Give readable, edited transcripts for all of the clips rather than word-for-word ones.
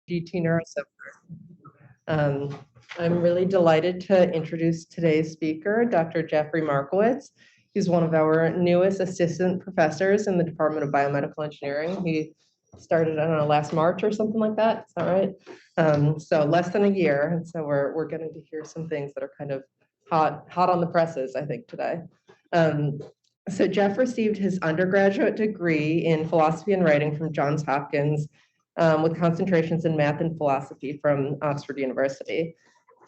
GT neuroreceptor. I'm really delighted to introduce today's speaker, Dr. Jeffrey Markowitz. He's one of our newest assistant professors in the Department of Biomedical Engineering. He started, I don't know, last March or something like that. Is that right? So less than a year. And so we're getting to hear some things that are kind of hot on the presses, I think, today. So Jeff received his undergraduate degree in philosophy and writing from Johns Hopkins with concentrations in math and philosophy from Oxford University.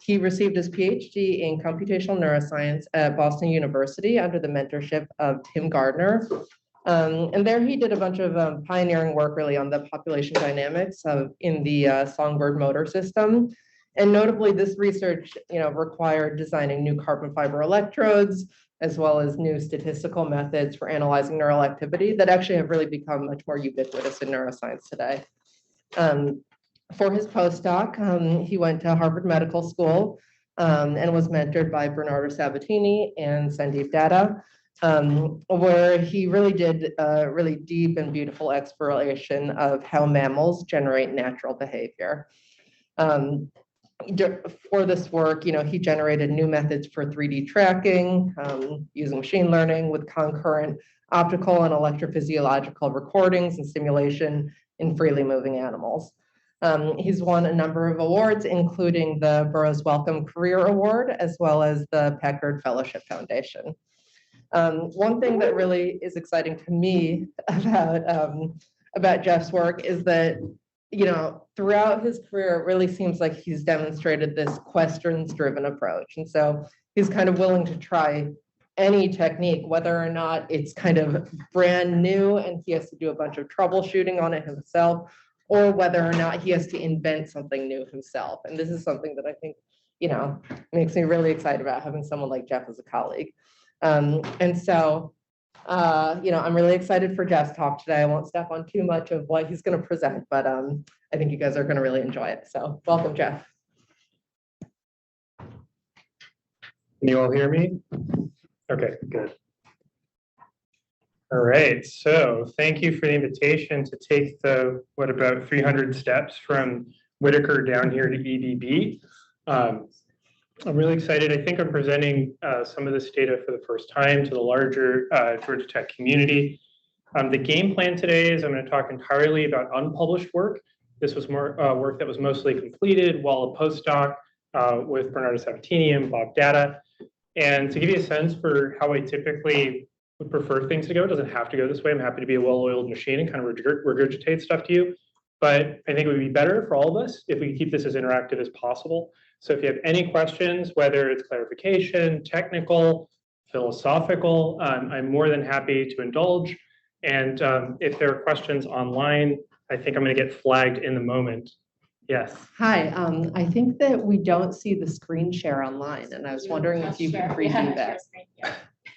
He received his Ph.D. in computational neuroscience at Boston University under the mentorship of Tim Gardner. And there he did a bunch of pioneering work really on the population dynamics in the songbird motor system. And notably, this research required designing new carbon fiber electrodes, as well as new statistical methods for analyzing neural activity that actually have really become much more ubiquitous in neuroscience today. For his postdoc, he went to Harvard Medical School and was mentored by Bernardo Sabatini and Sandeep Datta, where he really did a really deep and beautiful exploration of how mammals generate natural behavior. For this work, he generated new methods for 3D tracking using machine learning with concurrent optical and electrophysiological recordings and simulation in freely moving animals. He's won a number of awards, including the Burroughs Wellcome Career Award, as well as the Packard Fellowship Foundation. One thing that really is exciting to me about Jeff's work is that throughout his career, it really seems like he's demonstrated this questions-driven approach. And so he's kind of willing to try any technique, whether or not it's kind of brand new and he has to do a bunch of troubleshooting on it himself, or whether or not he has to invent something new himself. And this is something that I think, makes me really excited about having someone like Jeff as a colleague. I'm really excited for Jeff's talk today. I won't step on too much of what he's going to present, but I think you guys are going to really enjoy it. So welcome, Jeff. Can you all hear me? Okay, good. All right, so thank you for the invitation to take the, about 300 steps from Whitaker down here to EDB. I'm really excited. I think I'm presenting some of this data for the first time to the larger Georgia Tech community. The game plan today is I'm going to talk entirely about unpublished work. This was more work that was mostly completed while a postdoc with Bernardo Sabatini and Bob Datta. And to give you a sense for how I typically would prefer things to go, it doesn't have to go this way. I'm happy to be a well-oiled machine and kind of regurgitate stuff to you. But I think it would be better for all of us if we keep this as interactive as possible. So if you have any questions, whether it's clarification, technical, philosophical, I'm more than happy to indulge. And if there are questions online, I think I'm going to get flagged in the moment. Yes. Hi, I think that we don't see the screen share online, and I was wondering if you could redo that.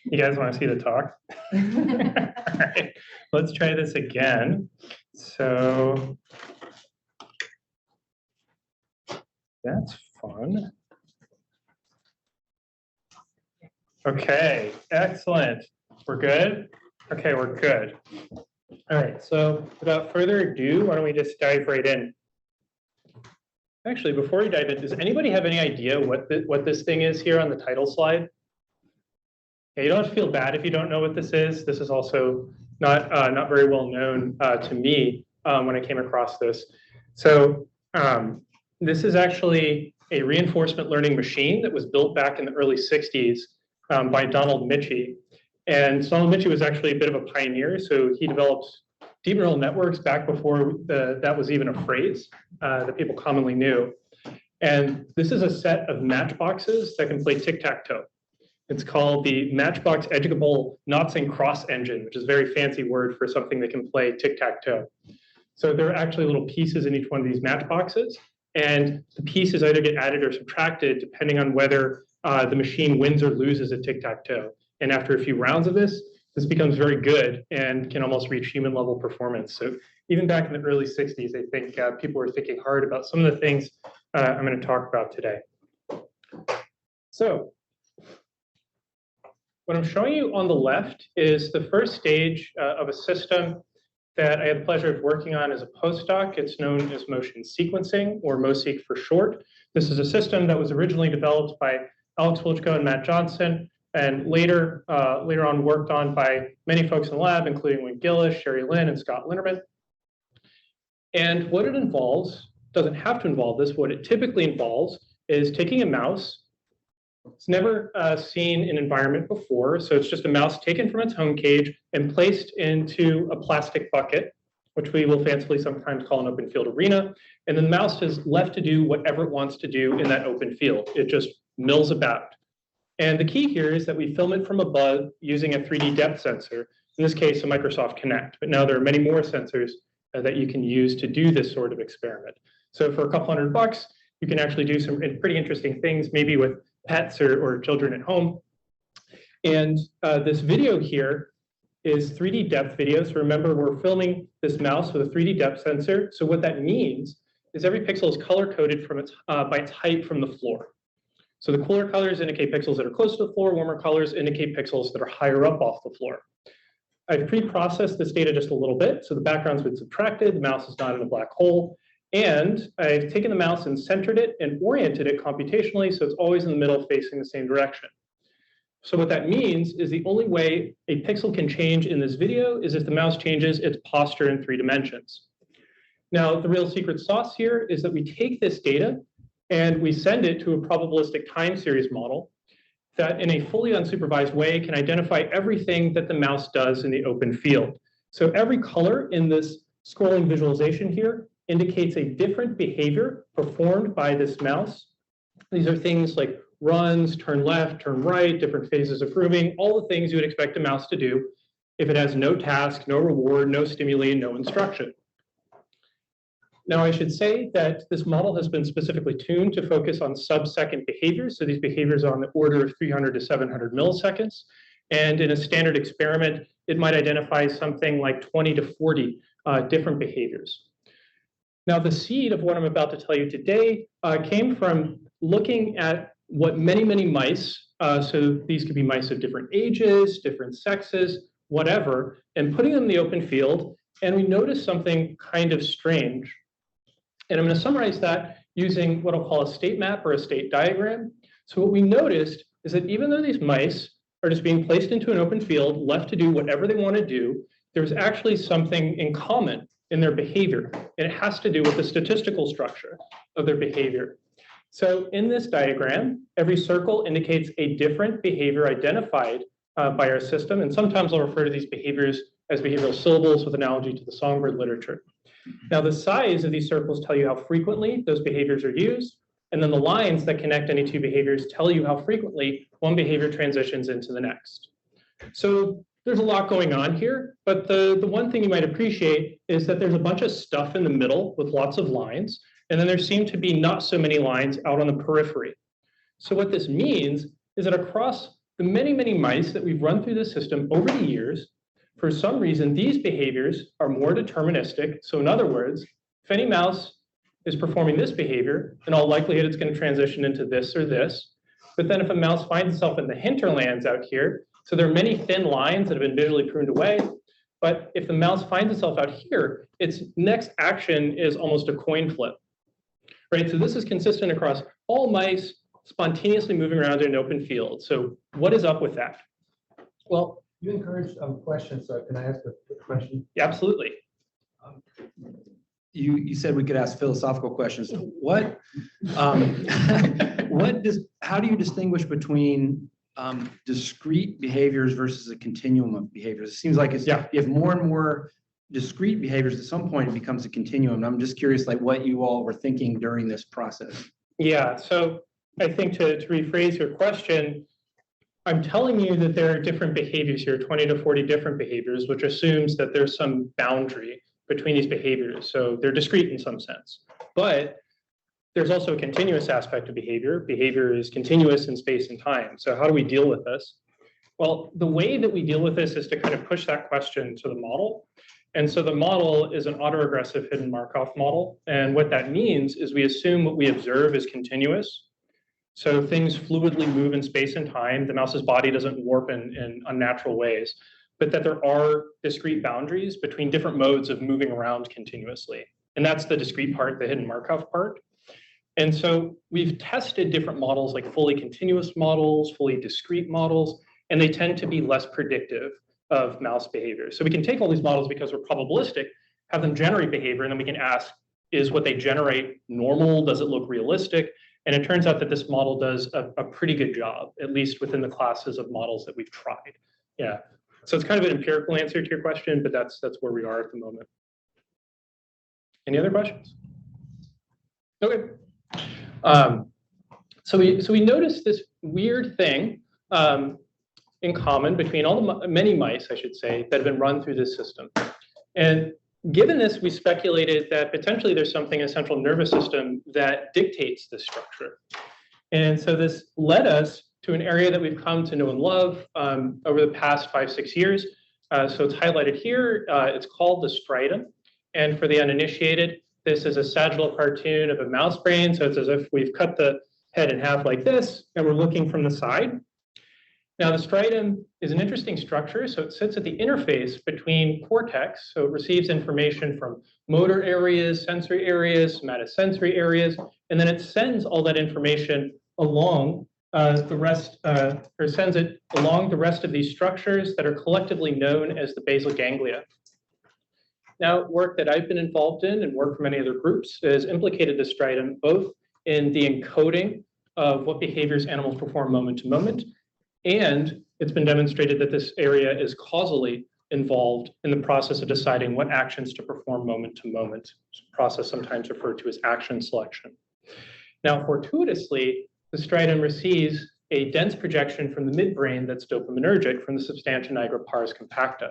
You guys want to see the talk? All right, let's try this again. So that's fun. Okay, excellent. We're good? Okay, we're good. All right, so without further ado, why don't we just dive right in? Actually, before we dive in, does anybody have any idea what this thing is here on the title slide? Okay, you don't have to feel bad if you don't know what this is. This is also not very well known to me when I came across this. So this is actually a reinforcement learning machine that was built back in the early 60s by Donald Michie. And Donald Michie was actually a bit of a pioneer. So he developed deep neural networks back before that was even a phrase that people commonly knew. And this is a set of matchboxes that can play tic-tac-toe. It's called the Matchbox Edgeable Knots and Cross Engine, which is a very fancy word for something that can play tic-tac-toe. So there are actually little pieces in each one of these matchboxes, and the pieces either get added or subtracted depending on whether the machine wins or loses at tic-tac-toe. And after a few rounds of this becomes very good and can almost reach human level performance. So even back in the early 60s, I think people were thinking hard about some of the things I'm going to talk about today. So what I'm showing you on the left is the first stage of a system that I had the pleasure of working on as a postdoc. It's known as motion sequencing, or MoSeq for short. This is a system that was originally developed by Alex Wilchko and Matt Johnson, and later on worked on by many folks in the lab, including Wayne Gillis, Sherry Lynn, and Scott Linderman. And what it involves, doesn't have to involve this, what it typically involves is taking a mouse. It's never seen an environment before, so it's just a mouse taken from its home cage and placed into a plastic bucket, which we will fancifully sometimes call an open field arena. And then the mouse is left to do whatever it wants to do in that open field. It just mills about. And the key here is that we film it from above using a 3D depth sensor, in this case, a Microsoft Kinect. But now there are many more sensors that you can use to do this sort of experiment. So for a couple $100, you can actually do some pretty interesting things, maybe with pets or children at home. And this video here is 3D depth video. So remember, we're filming this mouse with a 3D depth sensor. So what that means is every pixel is color-coded from by its height from the floor. So the cooler colors indicate pixels that are close to the floor, warmer colors indicate pixels that are higher up off the floor. I've pre-processed this data just a little bit. So the background's been subtracted, the mouse is not in a black hole. And I've taken the mouse and centered it and oriented it computationally, so it's always in the middle facing the same direction. So what that means is the only way a pixel can change in this video is if the mouse changes its posture in 3 dimensions. Now, the real secret sauce here is that we take this data and we send it to a probabilistic time series model that in a fully unsupervised way can identify everything that the mouse does in the open field. So every color in this scrolling visualization here indicates a different behavior performed by this mouse. These are things like runs, turn left, turn right, different phases of grooming, all the things you would expect a mouse to do if it has no task, no reward, no stimuli, no instruction. Now, I should say that this model has been specifically tuned to focus on sub-second behaviors. So these behaviors are on the order of 300 to 700 milliseconds. And in a standard experiment, it might identify something like 20 to 40 different behaviors. Now, the seed of what I'm about to tell you today came from looking at what many, many mice, so these could be mice of different ages, different sexes, whatever, and putting them in the open field. And we noticed something kind of strange. And I'm going to summarize that using what I'll call a state map or a state diagram. So what we noticed is that even though these mice are just being placed into an open field, left to do whatever they want to do, there's actually something in common in their behavior. And it has to do with the statistical structure of their behavior. So in this diagram, every circle indicates a different behavior identified by our system. And sometimes I'll refer to these behaviors as behavioral syllables with analogy to the songbird literature. Now, the size of these circles tell you how frequently those behaviors are used. And then the lines that connect any two behaviors tell you how frequently one behavior transitions into the next. So there's a lot going on here, but the one thing you might appreciate is that there's a bunch of stuff in the middle with lots of lines, and then there seem to be not so many lines out on the periphery. So what this means is that across the many, many mice that we've run through the system over the years, for some reason, these behaviors are more deterministic. So in other words, if any mouse is performing this behavior, in all likelihood, it's going to transition into this or this. But then if a mouse finds itself in the hinterlands out here, so there are many thin lines that have been visually pruned away. But if the mouse finds itself out here, its next action is almost a coin flip, right? So this is consistent across all mice spontaneously moving around in an open field. So what is up with that? Well, you encouraged questions, so can I ask a question? Yeah, absolutely. You said we could ask philosophical questions. What how do you distinguish between discrete behaviors versus a continuum of behaviors? It seems like it's, you have more and more discrete behaviors. At some point, it becomes a continuum. And I'm just curious, like, what you all were thinking during this process. Yeah, so I think to rephrase your question, I'm telling you that there are different behaviors here, 20 to 40 different behaviors, which assumes that there's some boundary between these behaviors. So they're discrete in some sense. But there's also a continuous aspect of behavior. Behavior is continuous in space and time. So how do we deal with this? Well, the way that we deal with this is to kind of push that question to the model. And so the model is an autoregressive hidden Markov model. And what that means is we assume what we observe is continuous. So things fluidly move in space and time. The mouse's body doesn't warp in unnatural ways. but that there are discrete boundaries between different modes of moving around continuously. And that's the discrete part, the hidden Markov part. And so we've tested different models like fully continuous models, fully discrete models, and they tend to be less predictive of mouse behavior. So we can take all these models because we're probabilistic, have them generate behavior, and then we can ask, is what they generate normal? Does it look realistic? And it turns out that this model does a pretty good job, at least within the classes of models that we've tried. Yeah. So it's kind of an empirical answer to your question, but that's where we are at the moment. Any other questions? Okay. So we noticed this weird thing in common between all the many mice, I should say, that have been run through this system. And given this, we speculated that potentially there's something in the central nervous system that dictates this structure. And so this led us to an area that we've come to know and love over the past 5-6 years. So it's highlighted here. It's called the stratum. And for the uninitiated, this is a sagittal cartoon of a mouse brain. So it's as if we've cut the head in half like this, and we're looking from the side. Now, the stratum is an interesting structure. So it sits at the interface between cortex. So it receives information from motor areas, sensory areas, somatosensory areas, and then it sends all that information along the rest, or sends it along the rest of these structures that are collectively known as the basal ganglia. Now, work that I've been involved in and work for many other groups has implicated the stratum both in the encoding of what behaviors animals perform moment to moment, and it's been demonstrated that this area is causally involved in the process of deciding what actions to perform moment to moment, a process sometimes referred to as action selection. Now, fortuitously, the stratum receives a dense projection from the midbrain that's dopaminergic from the substantia nigra pars compacta.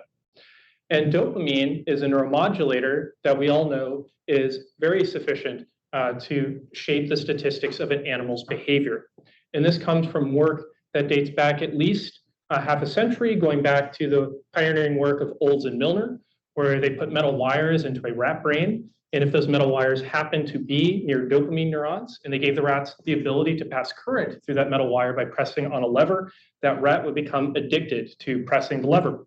And dopamine is a neuromodulator that we all know is very sufficient to shape the statistics of an animal's behavior. And this comes from work that dates back at least half a century, going back to the pioneering work of Olds and Milner, where they put metal wires into a rat brain. And if those metal wires happen to be near dopamine neurons, and they gave the rats the ability to pass current through that metal wire by pressing on a lever, that rat would become addicted to pressing the lever.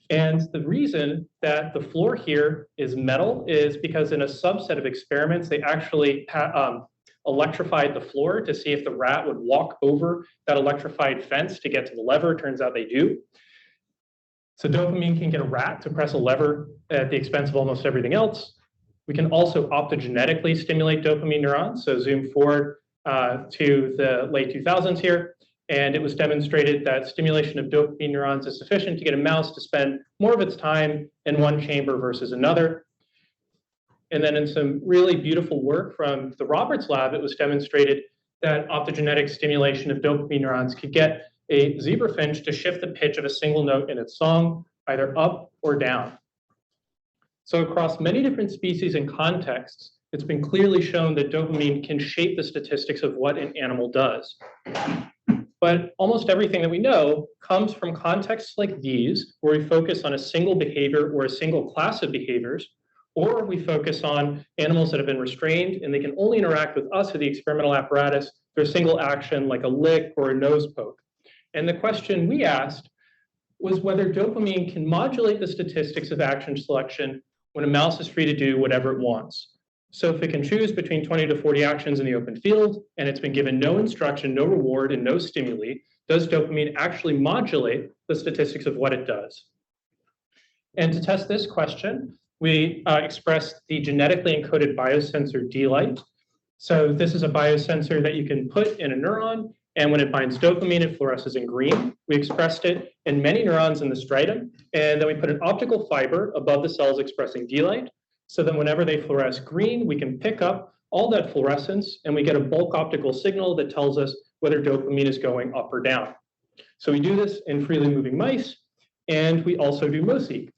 And the reason that the floor here is metal is because in a subset of experiments, they actually electrified the floor to see if the rat would walk over that electrified fence to get to the lever. Turns out they do. So dopamine can get a rat to press a lever at the expense of almost everything else. We can also optogenetically stimulate dopamine neurons. So zoom forward to the late 2000s here. And it was demonstrated that stimulation of dopamine neurons is sufficient to get a mouse to spend more of its time in one chamber versus another. And then in some really beautiful work from the Roberts lab, it was demonstrated that optogenetic stimulation of dopamine neurons could get a zebrafinch to shift the pitch of a single note in its song, either up or down. So across many different species and contexts, it's been clearly shown that dopamine can shape the statistics of what an animal does. But almost everything that we know comes from contexts like these, where we focus on a single behavior or a single class of behaviors, or we focus on animals that have been restrained and they can only interact with us or the experimental apparatus through a single action like a lick or a nose poke. And the question we asked was whether dopamine can modulate the statistics of action selection when a mouse is free to do whatever it wants. So if it can choose between 20 to 40 actions in the open field, and it's been given no instruction, no reward, and no stimuli, does dopamine actually modulate the statistics of what it does? And to test this question, we expressed the genetically encoded biosensor D-light. So this is a biosensor that you can put in a neuron, and when it binds dopamine, it fluoresces in green. We expressed it in many neurons in the stratum, and then we put an optical fiber above the cells expressing D-light. So then whenever they fluoresce green, we can pick up all that fluorescence and we get a bulk optical signal that tells us whether dopamine is going up or down. So we do this in freely moving mice, and we also do MOSI.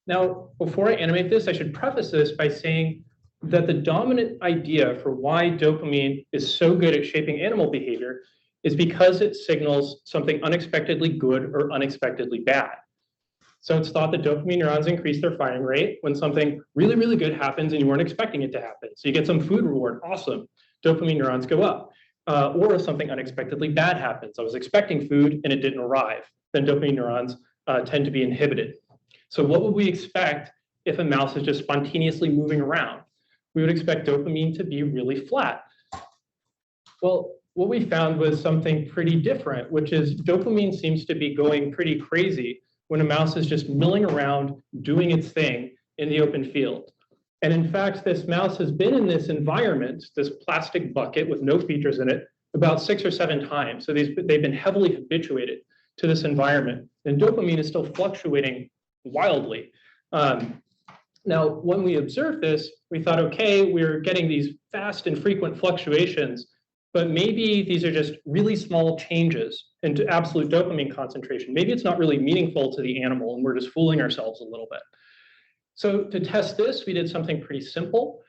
Now, before I animate this, I should preface this by saying that the dominant idea for why dopamine is so good at shaping animal behavior is because it signals something unexpectedly good or unexpectedly bad. So it's thought that dopamine neurons increase their firing rate when something really, really good happens and you weren't expecting it to happen. So you get some food reward, awesome, dopamine neurons go up. Or if something unexpectedly bad happens, I was expecting food and it didn't arrive, then dopamine neurons tend to be inhibited. So what would we expect if a mouse is just spontaneously moving around? We would expect dopamine to be really flat. Well, what we found was something pretty different, which is dopamine seems to be going pretty crazy when a mouse is just milling around, doing its thing in the open field. And in fact, this mouse has been in this environment, this plastic bucket with no features in it, about 6 or 7 times. So they've been heavily habituated to this environment. And dopamine is still fluctuating wildly. Now, when we observed this, we thought, okay, we're getting these fast and frequent fluctuations, but maybe these are just really small changes into absolute dopamine concentration. Maybe it's not really meaningful to the animal and we're just fooling ourselves a little bit. So to test this, we did something pretty simple,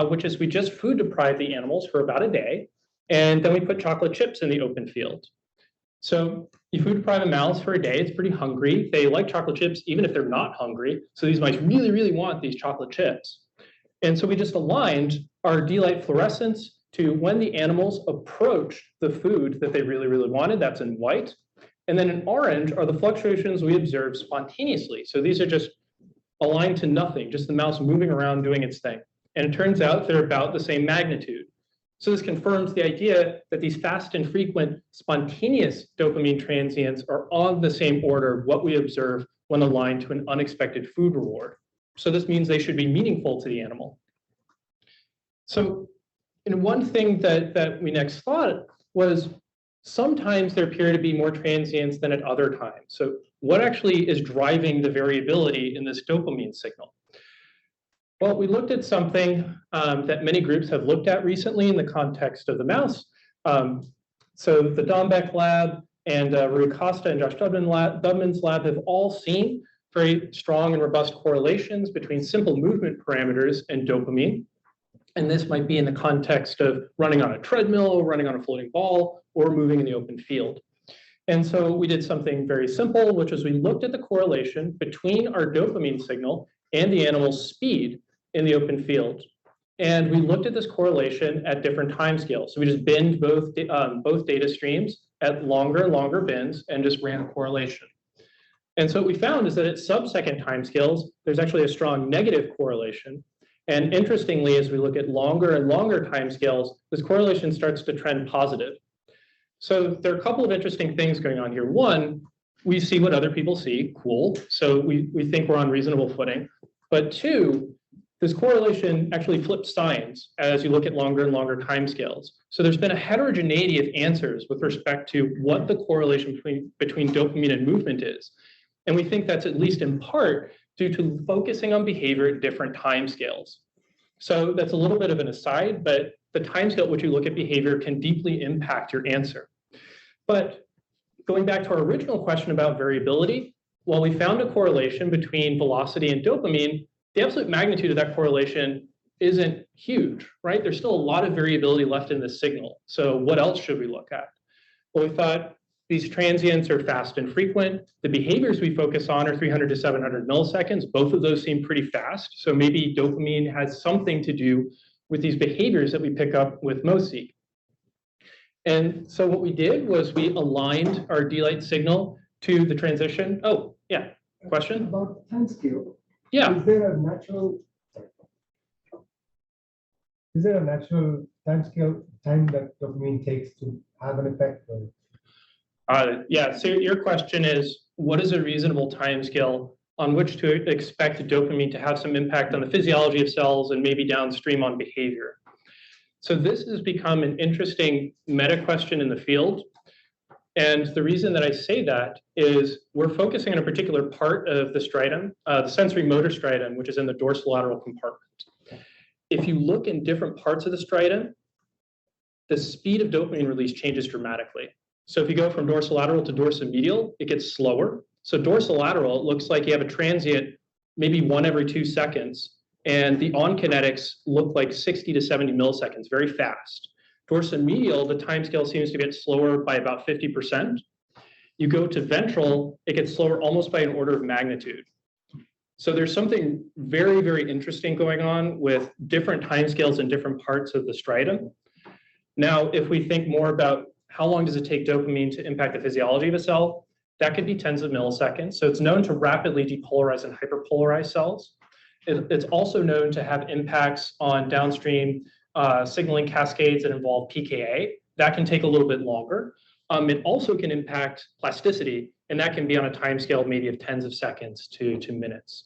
which is we just food deprived the animals for about a day, and then we put chocolate chips in the open field. So you food deprive a mouse for a day, it's pretty hungry. They like chocolate chips even if they're not hungry. So these mice really, really want these chocolate chips. And so we just aligned our D-light fluorescence to when the animals approached the food that they really, really wanted. That's in white. And then in orange are the fluctuations we observed spontaneously. So these are just aligned to nothing, just the mouse moving around doing its thing. And it turns out they're about the same magnitude. So this confirms the idea that these fast and frequent spontaneous dopamine transients are on the same order of what we observe when aligned to an unexpected food reward. So this means they should be meaningful to the animal. So one thing that we next thought was sometimes there appear to be more transients than at other times. So what actually is driving the variability in this dopamine signal? Well, we looked at something that many groups have looked at recently in the context of the mouse. So the Dombeck lab and Rui Costa and Josh Dubman's lab have all seen very strong and robust correlations between simple movement parameters and dopamine. And this might be in the context of running on a treadmill, running on a floating ball, or moving in the open field. And so we did something very simple, which is we looked at the correlation between our dopamine signal and the animal's speed in the open field. And we looked at this correlation at different timescales. So we just binned both data streams at longer and longer bins and just ran a correlation. And so what we found is that at sub-second timescales, there's actually a strong negative correlation. And interestingly, as we look at longer and longer timescales, this correlation starts to trend positive. So there are a couple of interesting things going on here. One, we see what other people see, cool. So we think we're on reasonable footing. But two, this correlation actually flips signs as you look at longer and longer timescales. So there's been a heterogeneity of answers with respect to what the correlation between dopamine and movement is. And we think that's at least in part due to focusing on behavior at different timescales. So that's a little bit of an aside, but the timescale at which you look at behavior can deeply impact your answer. But going back to our original question about variability, while we found a correlation between velocity and dopamine, the absolute magnitude of that correlation isn't huge, right? There's still a lot of variability left in this signal. So what else should we look at? Well, we thought these transients are fast and frequent. The behaviors we focus on are 300 to 700 milliseconds. Both of those seem pretty fast. So maybe dopamine has something to do with these behaviors that we pick up with MoSeq. And so what we did was we aligned our D-light signal to the transition. Oh, yeah, question? About timescale. Yeah. Is there a natural timescale time that dopamine takes to have an effect? Yeah, so your question is, what is a reasonable timescale on which to expect dopamine to have some impact on the physiology of cells and maybe downstream on behavior? So this has become an interesting meta question in the field. And the reason that I say that is we're focusing on a particular part of the stratum, the sensory motor stratum, which is in the dorsolateral compartment. If you look in different parts of the stratum, the speed of dopamine release changes dramatically. So if you go from dorsolateral to dorsomedial, it gets slower. So dorsolateral, it looks like you have a transient maybe 1 every 2 seconds, and the on-kinetics look like 60 to 70 milliseconds, very fast. Dorsomedial, the timescale seems to get slower by about 50%. You go to ventral, it gets slower almost by an order of magnitude. So there's something very, very interesting going on with different timescales in different parts of the stratum. Now, if we think more about how long does it take dopamine to impact the physiology of a cell, That could be tens of milliseconds. So it's known to rapidly depolarize and hyperpolarize cells. It's also known to have impacts on downstream signaling cascades that involve pKa. That can take a little bit longer. It also can impact plasticity, and that can be on a time scale maybe of tens of seconds to minutes.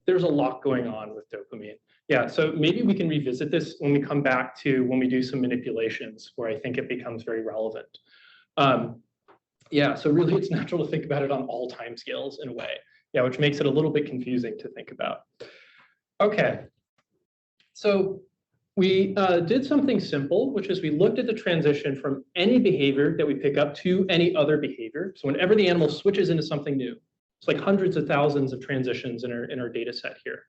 There's a lot going on with dopamine. Yeah, so maybe we can revisit this when we come back to when we do some manipulations where I think it becomes very relevant. Yeah, so really it's natural to think about it on all time scales in a way, yeah, which makes it a little bit confusing to think about. Okay, so we did something simple, which is we looked at the transition from any behavior that we pick up to any other behavior. So whenever the animal switches into something new, it's like hundreds of thousands of transitions in our data set here.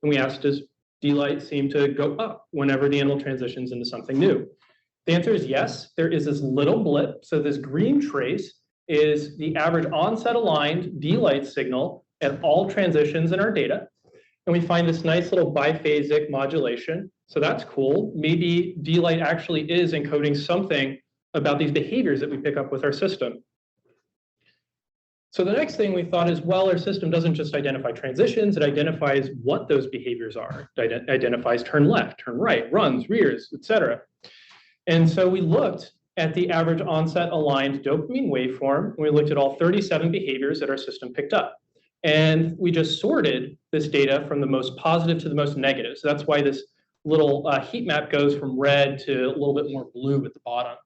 And we asked, does D-light seem to go up whenever the animal transitions into something new? The answer is yes. There is this little blip. So this green trace is the average onset aligned D-light signal at all transitions in our data. And we find this nice little biphasic modulation. So that's cool. Maybe D-light actually is encoding something about these behaviors that we pick up with our system. So the next thing we thought is, well, our system doesn't just identify transitions, it identifies what those behaviors are. It identifies turn left, turn right, runs, rears, etc. And so we looked at the average onset aligned dopamine waveform, and we looked at all 37 behaviors that our system picked up. And we just sorted this data from the most positive to the most negative. So that's why this little heat map goes from red to a little bit more blue at the bottom.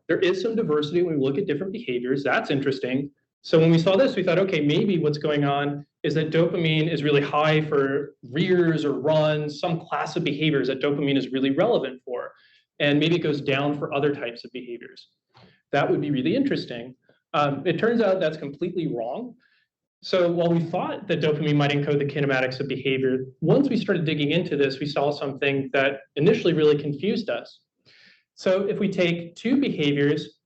There is some diversity when we look at different behaviors. That's interesting. So when we saw this, we thought, okay, maybe what's going on is that dopamine is really high for rears or runs, some class of behaviors that dopamine is really relevant for. And maybe it goes down for other types of behaviors. That would be really interesting. It turns out that's completely wrong. So while we thought that dopamine might encode the kinematics of behavior, once we started digging into this, we saw something that initially really confused us. So if we take two behaviors,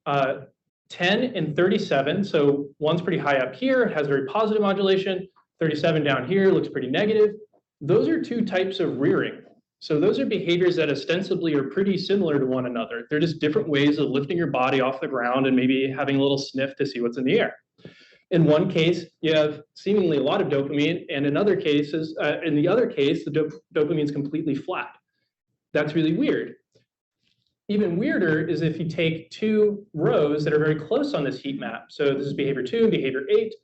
10 and 37, so one's pretty high up here, has very positive modulation, 37 down here looks pretty negative. Those are two types of rearing. So those are behaviors that ostensibly are pretty similar to one another. They're just different ways of lifting your body off the ground and maybe having a little sniff to see what's in the air. In one case, you have seemingly a lot of dopamine, and in other cases, in the other case, the dopamine is completely flat. That's really weird. Even weirder is if you take two rows that are very close on this heat map. So this is behavior 2 and behavior 8.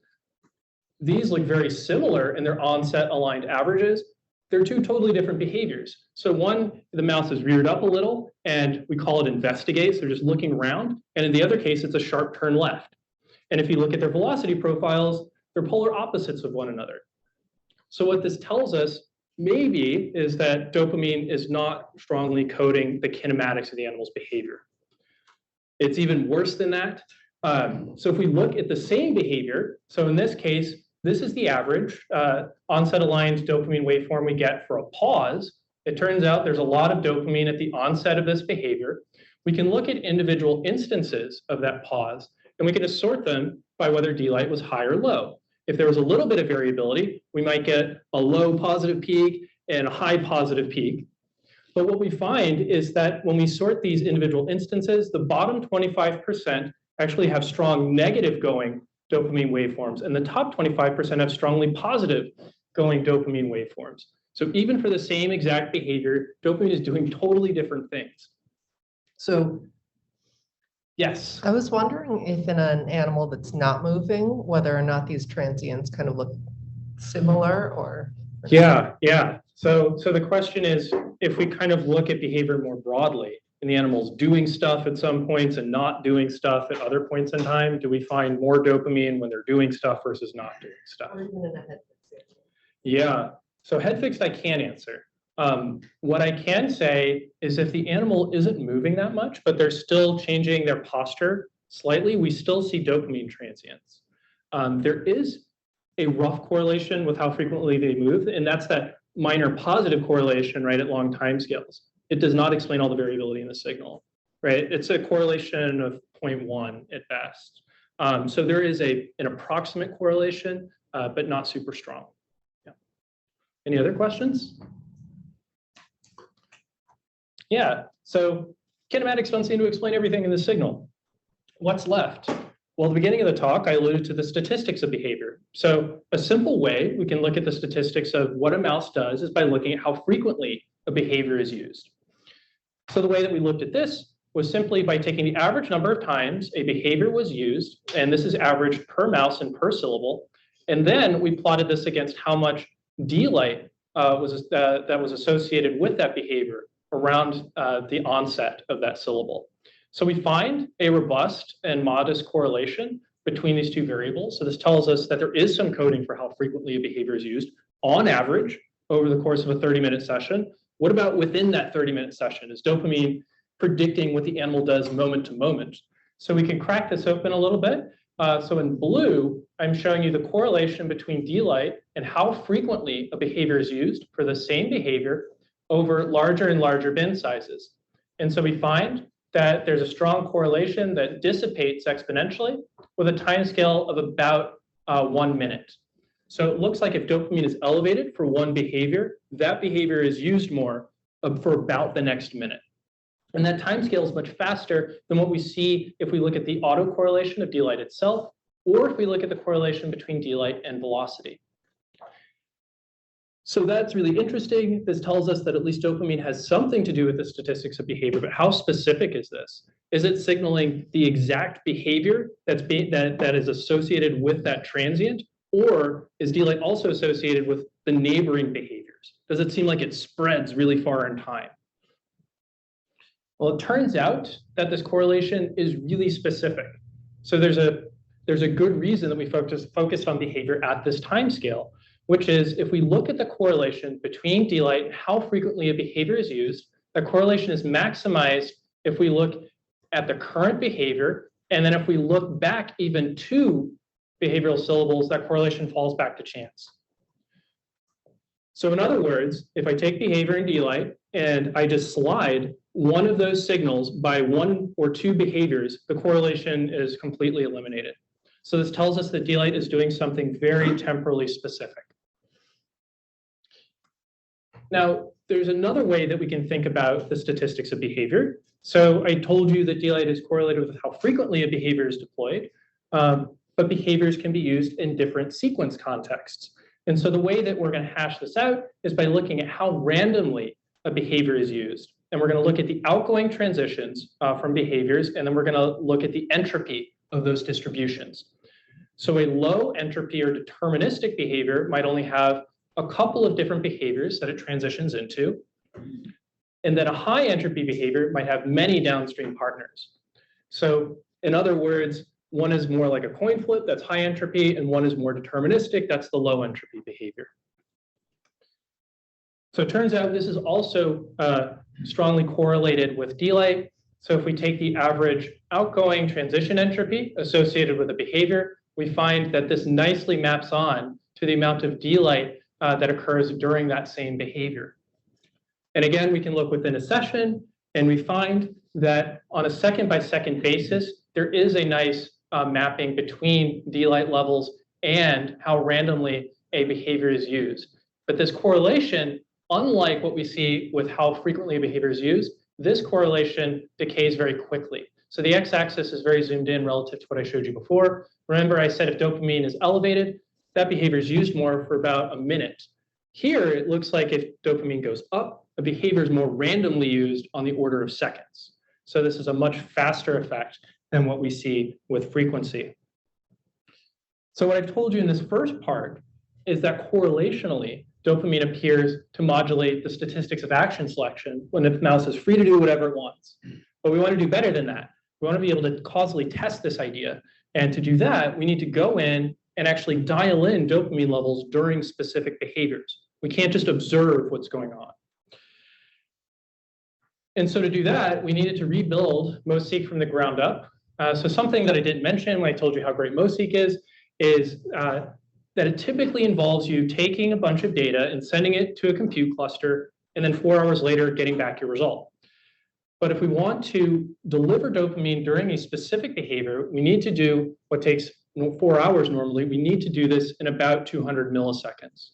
These look very similar in their onset aligned averages. They're two totally different behaviors. So one, the mouse is reared up a little, and we call it investigate. So they're just looking around. And in the other case, it's a sharp turn left. And if you look at their velocity profiles, they're polar opposites of one another. So what this tells us maybe is that dopamine is not strongly coding the kinematics of the animal's behavior. It's even worse than that. So if we look at the same behavior, so in this case, this is the average onset aligned dopamine waveform we get for a pause. It turns out there's a lot of dopamine at the onset of this behavior. We can look at individual instances of that pause, and we can assort them by whether D-light was high or low. If there was a little bit of variability, we might get a low positive peak and a high positive peak. But what we find is that when we sort these individual instances, the bottom 25% actually have strong negative going dopamine waveforms, and the top 25% have strongly positive going dopamine waveforms. So even for the same exact behavior, dopamine is doing totally different things. So yes. I was wondering if in an animal that's not moving, whether or not these transients kind of look similar or. Yeah. So the question is, if we kind of look at behavior more broadly, and the animal's doing stuff at some points and not doing stuff at other points in time, do we find more dopamine when they're doing stuff versus not doing stuff? Or even in a head fixation. Yeah. So head fixed, I can't answer. What I can say is if the animal isn't moving that much, but they're still changing their posture slightly, we still see dopamine transients. There is a rough correlation with how frequently they move, and that's that minor positive correlation, right, at long time scales. It does not explain all the variability in the signal, right? It's a correlation of 0.1 at best. So there is an approximate correlation, but not super strong. Yeah. Any other questions? Yeah, so kinematics don't seem to explain everything in the signal. What's left? Well, at the beginning of the talk, I alluded to the statistics of behavior. So a simple way we can look at the statistics of what a mouse does is by looking at how frequently a behavior is used. So the way that we looked at this was simply by taking the average number of times a behavior was used, and this is averaged per mouse and per syllable. And then we plotted this against how much delight that was associated with that behavior around the onset of that syllable. So we find a robust and modest correlation between these two variables. So this tells us that there is some coding for how frequently a behavior is used on average over the course of a 30-minute session. What about within that 30-minute session? Is dopamine predicting what the animal does moment to moment? So we can crack this open a little bit. So in blue, I'm showing you the correlation between delight and how frequently a behavior is used for the same behavior over larger and larger bin sizes. And so we find that there's a strong correlation that dissipates exponentially with a time scale of about 1 minute. So it looks like if dopamine is elevated for one behavior, that behavior is used more for about the next minute. And that time scale is much faster than what we see if we look at the autocorrelation of delight itself, or if we look at the correlation between delight and velocity. So that's really interesting. This tells us that at least dopamine has something to do with the statistics of behavior, but how specific is this? Is it signaling the exact behavior that is associated with that transient, or is delight also associated with the neighboring behaviors? Does it seem like it spreads really far in time? Well, it turns out that this correlation is really specific. So there's a good reason that we focused on behavior at this time scale, which is if we look at the correlation between delight and how frequently a behavior is used, the correlation is maximized if we look at the current behavior, and then if we look back even 2 behavioral syllables, that correlation falls back to chance. So in other words, if I take behavior and delight and I just slide one of those signals by 1 or 2 behaviors, the correlation is completely eliminated. So this tells us that delight is doing something very temporally specific. Now, there's another way that we can think about the statistics of behavior. So I told you that delight is correlated with how frequently a behavior is deployed, but behaviors can be used in different sequence contexts. And so the way that we're going to hash this out is by looking at how randomly a behavior is used. And we're going to look at the outgoing transitions from behaviors, and then we're going to look at the entropy of those distributions. So a low entropy or deterministic behavior might only have a couple of different behaviors that it transitions into. And then a high entropy behavior might have many downstream partners. So in other words, one is more like a coin flip, that's high entropy, and one is more deterministic, that's the low entropy behavior. So it turns out this is also strongly correlated with delight. So if we take the average outgoing transition entropy associated with a behavior, we find that this nicely maps on to the amount of delight that occurs during that same behavior. And again, we can look within a session, and we find that on a second-by-second basis, there is a nice mapping between delight levels and how randomly a behavior is used. But this correlation, unlike what we see with how frequently a behavior is used, this correlation decays very quickly. So the x-axis is very zoomed in relative to what I showed you before. Remember, I said if dopamine is elevated, that behavior is used more for about a minute. Here, it looks like if dopamine goes up, a behavior is more randomly used on the order of seconds. So this is a much faster effect than what we see with frequency. So what I've told you in this first part is that correlationally, dopamine appears to modulate the statistics of action selection when the mouse is free to do whatever it wants. But we want to do better than that. We want to be able to causally test this idea. And to do that, we need to go in and actually dial in dopamine levels during specific behaviors. We can't just observe what's going on. And so to do that, we needed to rebuild MoSeq from the ground up. So something that I didn't mention when I told you how great MoSeq is that it typically involves you taking a bunch of data and sending it to a compute cluster, and then 4 hours later, getting back your result. But if we want to deliver dopamine during a specific behavior, we need to do what takes 4 hours normally. We need to do this in about 200 milliseconds,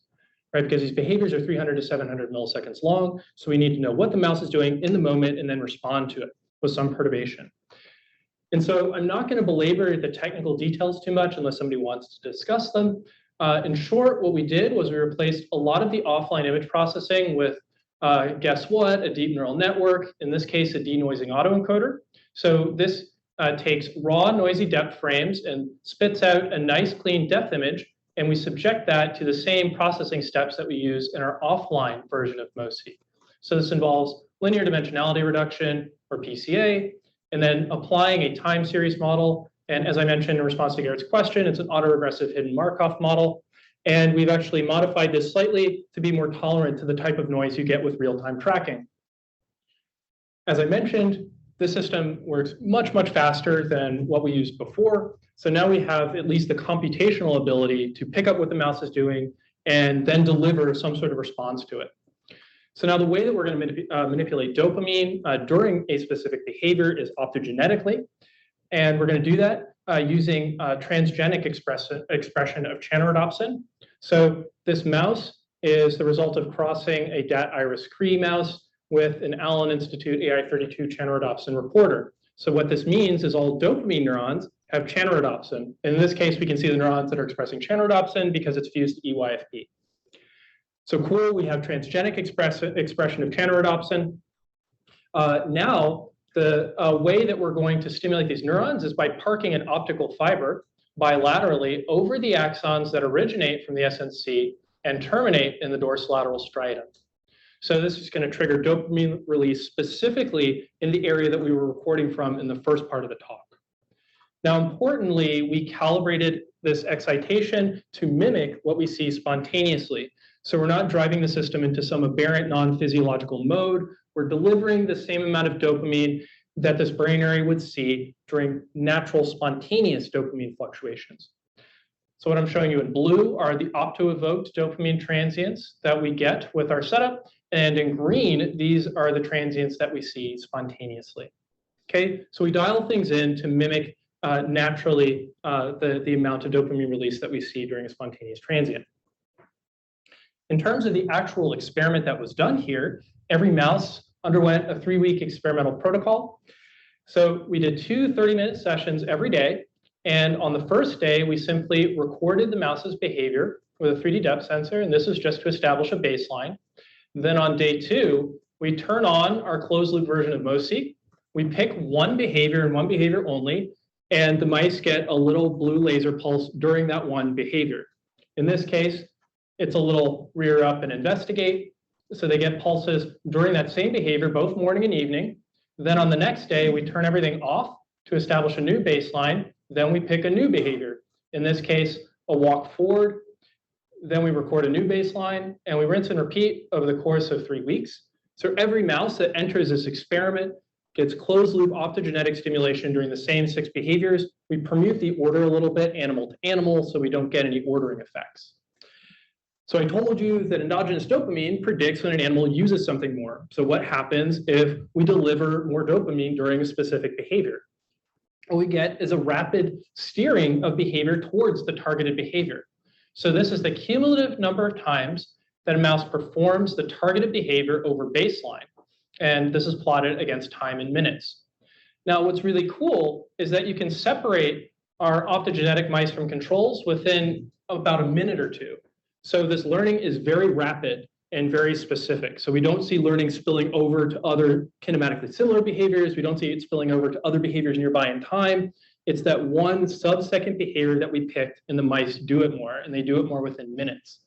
right? Because these behaviors are 300 to 700 milliseconds long. So we need to know what the mouse is doing in the moment and then respond to it with some perturbation. And so I'm not going to belabor the technical details too much unless somebody wants to discuss them. In short, what we did was we replaced a lot of the offline image processing with, guess what, a deep neural network, in this case, a denoising autoencoder. So this takes raw noisy depth frames and spits out a nice clean depth image, and we subject that to the same processing steps that we use in our offline version of MOSI. So this involves linear dimensionality reduction, or PCA, and then applying a time series model. And as I mentioned in response to Garrett's question, it's an autoregressive hidden Markov model. And we've actually modified this slightly to be more tolerant to the type of noise you get with real-time tracking. As I mentioned, this system works much, much faster than what we used before. So now we have at least the computational ability to pick up what the mouse is doing and then deliver some sort of response to it. So now the way that we're going to manipulate dopamine during a specific behavior is optogenetically. And we're going to do that using transgenic expression of chanorodopsin. So this mouse is the result of crossing a DAT iris Cree mouse with an Allen Institute AI32 chanorodopsin reporter. So what this means is all dopamine neurons have chanorodopsin. In this case, we can see the neurons that are expressing chanorodopsin because it's fused to EYFP. So cool, we have transgenic expression of chanorodopsin. Now, the way that we're going to stimulate these neurons is by parking an optical fiber bilaterally over the axons that originate from the SNC and terminate in the dorsolateral stratum. So this is going to trigger dopamine release specifically in the area that we were recording from in the first part of the talk. Now, importantly, we calibrated this excitation to mimic what we see spontaneously. So we're not driving the system into some aberrant non-physiological mode. We're delivering the same amount of dopamine that this brain area would see during natural spontaneous dopamine fluctuations. So what I'm showing you in blue are the opto-evoked dopamine transients that we get with our setup. And in green, these are the transients that we see spontaneously. Okay, so we dial things in to mimic naturally the amount of dopamine release that we see during a spontaneous transient. In terms of the actual experiment that was done here, every mouse underwent a 3-week experimental protocol. So we did 2 30-minute sessions every day. And on the first day, we simply recorded the mouse's behavior with a 3D depth sensor. And this is just to establish a baseline. Then on day 2, we turn on our closed loop version of MOSI. We pick one behavior and one behavior only. And the mice get a little blue laser pulse during that one behavior. In this case, it's a little rear up and investigate. So they get pulses during that same behavior, both morning and evening. Then on the next day, we turn everything off to establish a new baseline. Then we pick a new behavior. In this case, a walk forward. Then we record a new baseline, and we rinse and repeat over the course of 3 weeks. So every mouse that enters this experiment gets closed loop optogenetic stimulation during the same 6 behaviors. We permute the order a little bit, animal to animal, so we don't get any ordering effects. So I told you that endogenous dopamine predicts when an animal uses something more. So what happens if we deliver more dopamine during a specific behavior? What we get is a rapid steering of behavior towards the targeted behavior. So this is the cumulative number of times that a mouse performs the targeted behavior over baseline. And this is plotted against time in minutes. Now, what's really cool is that you can separate our optogenetic mice from controls within about a minute or 2. So this learning is very rapid and very specific. So we don't see learning spilling over to other kinematically similar behaviors. We don't see it spilling over to other behaviors nearby in time. It's that one sub-second behavior that we picked, and the mice do it more, and they do it more within minutes.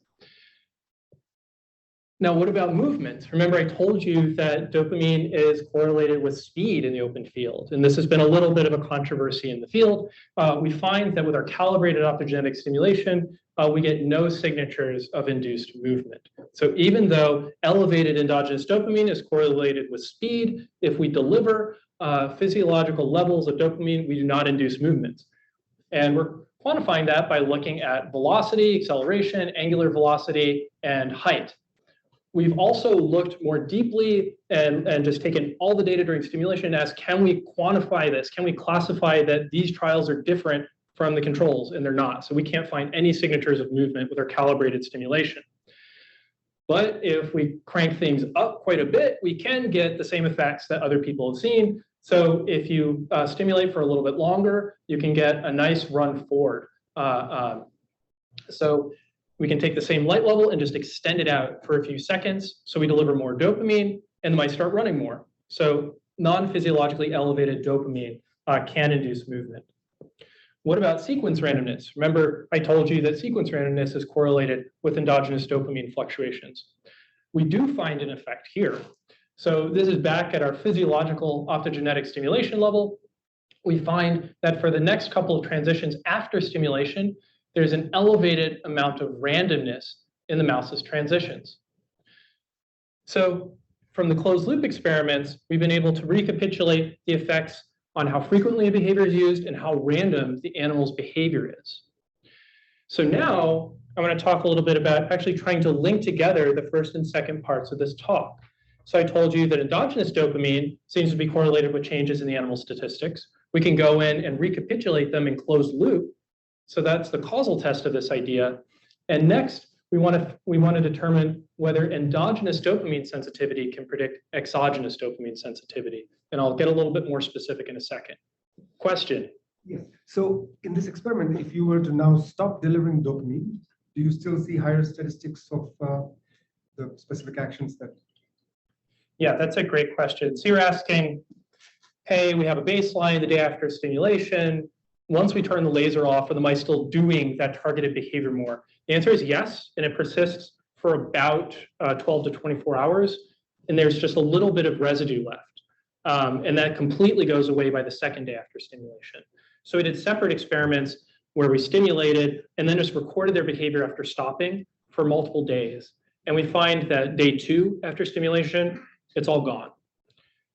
Now, what about movement? Remember, I told you that dopamine is correlated with speed in the open field, and this has been a little bit of a controversy in the field. We find that with our calibrated optogenetic stimulation, we get no signatures of induced movement. So even though elevated endogenous dopamine is correlated with speed, if we deliver physiological levels of dopamine, we do not induce movement. And we're quantifying that by looking at velocity, acceleration, angular velocity, and height. We've also looked more deeply and just taken all the data during stimulation and asked, can we quantify this? Can we classify that these trials are different from the controls? And they're not. So we can't find any signatures of movement with our calibrated stimulation. But if we crank things up quite a bit, we can get the same effects that other people have seen. So if you stimulate for a little bit longer, you can get a nice run forward. So we can take the same light level and just extend it out for a few seconds. So we deliver more dopamine and the mice start running more. So non-physiologically elevated dopamine can induce movement. What about sequence randomness? Remember, I told you that sequence randomness is correlated with endogenous dopamine fluctuations. We do find an effect here. So this is back at our physiological optogenetic stimulation level. We find that for the next couple of transitions after stimulation, there's an elevated amount of randomness in the mouse's transitions. So from the closed loop experiments, we've been able to recapitulate the effects on how frequently a behavior is used and how random the animal's behavior is. So now I'm going to talk a little bit about actually trying to link together the first and second parts of this talk. So I told you that endogenous dopamine seems to be correlated with changes in the animal statistics. We can go in and recapitulate them in closed loop. So that's the causal test of this idea. And next, we want to determine whether endogenous dopamine sensitivity can predict exogenous dopamine sensitivity. And I'll get a little bit more specific in a second. Question? Yes. So in this experiment, if you were to now stop delivering dopamine, do you still see higher statistics of the specific actions that? Yeah, that's a great question. So you're asking, hey, we have a baseline the day after stimulation. Once we turn the laser off, are the mice still doing that targeted behavior more? The answer is yes, and it persists for about 12 to 24 hours, and there's just a little bit of residue left. And that completely goes away by the second day after stimulation. So we did separate experiments where we stimulated and then just recorded their behavior after stopping for multiple days. And we find that day 2 after stimulation, it's all gone.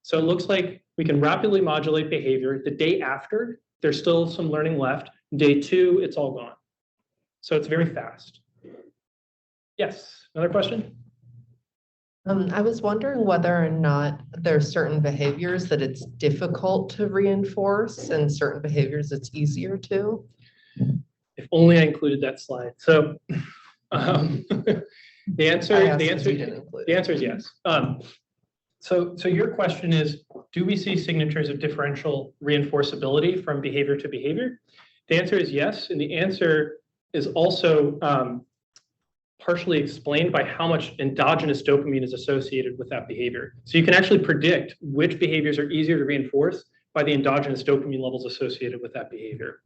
So it looks like we can rapidly modulate behavior. The day after, there's still some learning left. Day 2, it's all gone. So it's very fast. Yes, another question? I was wondering whether or not there's certain behaviors that it's difficult to reinforce and certain behaviors it's easier to. If only I included that slide. So the answer is yes. So your question is, do we see signatures of differential reinforceability from behavior to behavior? The answer is yes, and the answer is also partially explained by how much endogenous dopamine is associated with that behavior. So you can actually predict which behaviors are easier to reinforce by the endogenous dopamine levels associated with that behavior.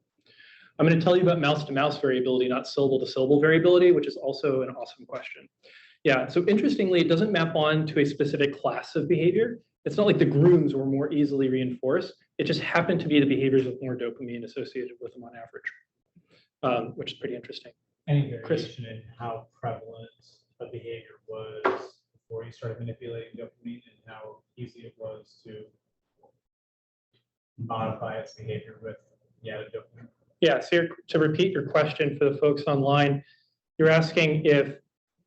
I'm going to tell you about mouse-to-mouse variability, not syllable-to-syllable variability, which is also an awesome question. Yeah, so interestingly, it doesn't map on to a specific class of behavior. It's not like the grooms were more easily reinforced. It just happened to be the behaviors with more dopamine associated with them on average, which is pretty interesting. Any variation in how prevalent a behavior was before you started manipulating dopamine and how easy it was to modify its behavior with the added dopamine? Yeah, so to repeat your question for the folks online, you're asking if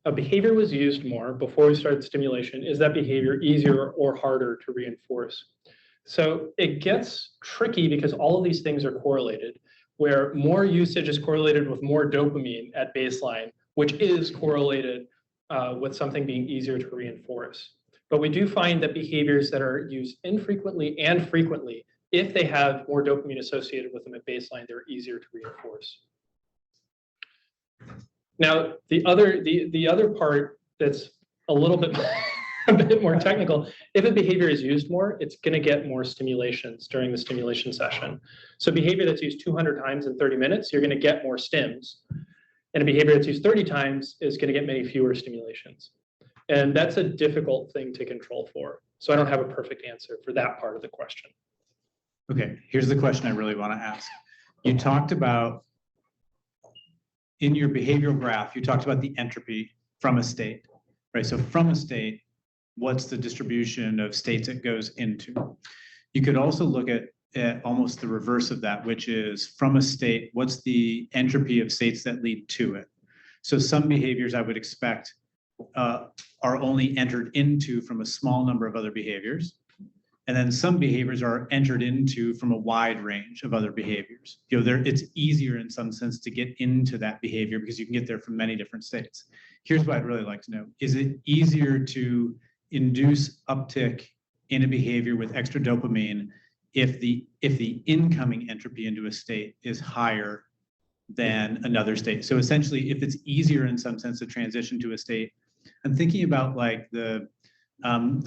a behavior was used more before we started stimulation, is that behavior easier or harder to reinforce? So it gets tricky because all of these things are correlated, where more usage is correlated with more dopamine at baseline, which is correlated with something being easier to reinforce. But we do find that behaviors that are used infrequently and frequently, if they have more dopamine associated with them at baseline, they're easier to reinforce. Now, the other part that's a little bit a bit more technical, if a behavior is used more, it's going to get more stimulations during the stimulation session. So behavior that's used 200 times in 30 minutes, you're going to get more stims. And a behavior that's used 30 times is going to get many fewer stimulations. And that's a difficult thing to control for. So I don't have a perfect answer for that part of the question. Okay, here's the question I really want to ask. You talked about, in your behavioral graph, you talked about the entropy from a state, right? So from a state, what's the distribution of states it goes into? You could also look at almost the reverse of that, which is from a state, what's the entropy of states that lead to it? So some behaviors I would expect are only entered into from a small number of other behaviors. And then some behaviors are entered into from a wide range of other behaviors. It's easier in some sense to get into that behavior because you can get there from many different states. Here's what I'd really like to know. Is it easier to induce uptick in a behavior with extra dopamine if the incoming entropy into a state is higher than another state? So essentially, if it's easier in some sense to transition to a state, I'm thinking about like the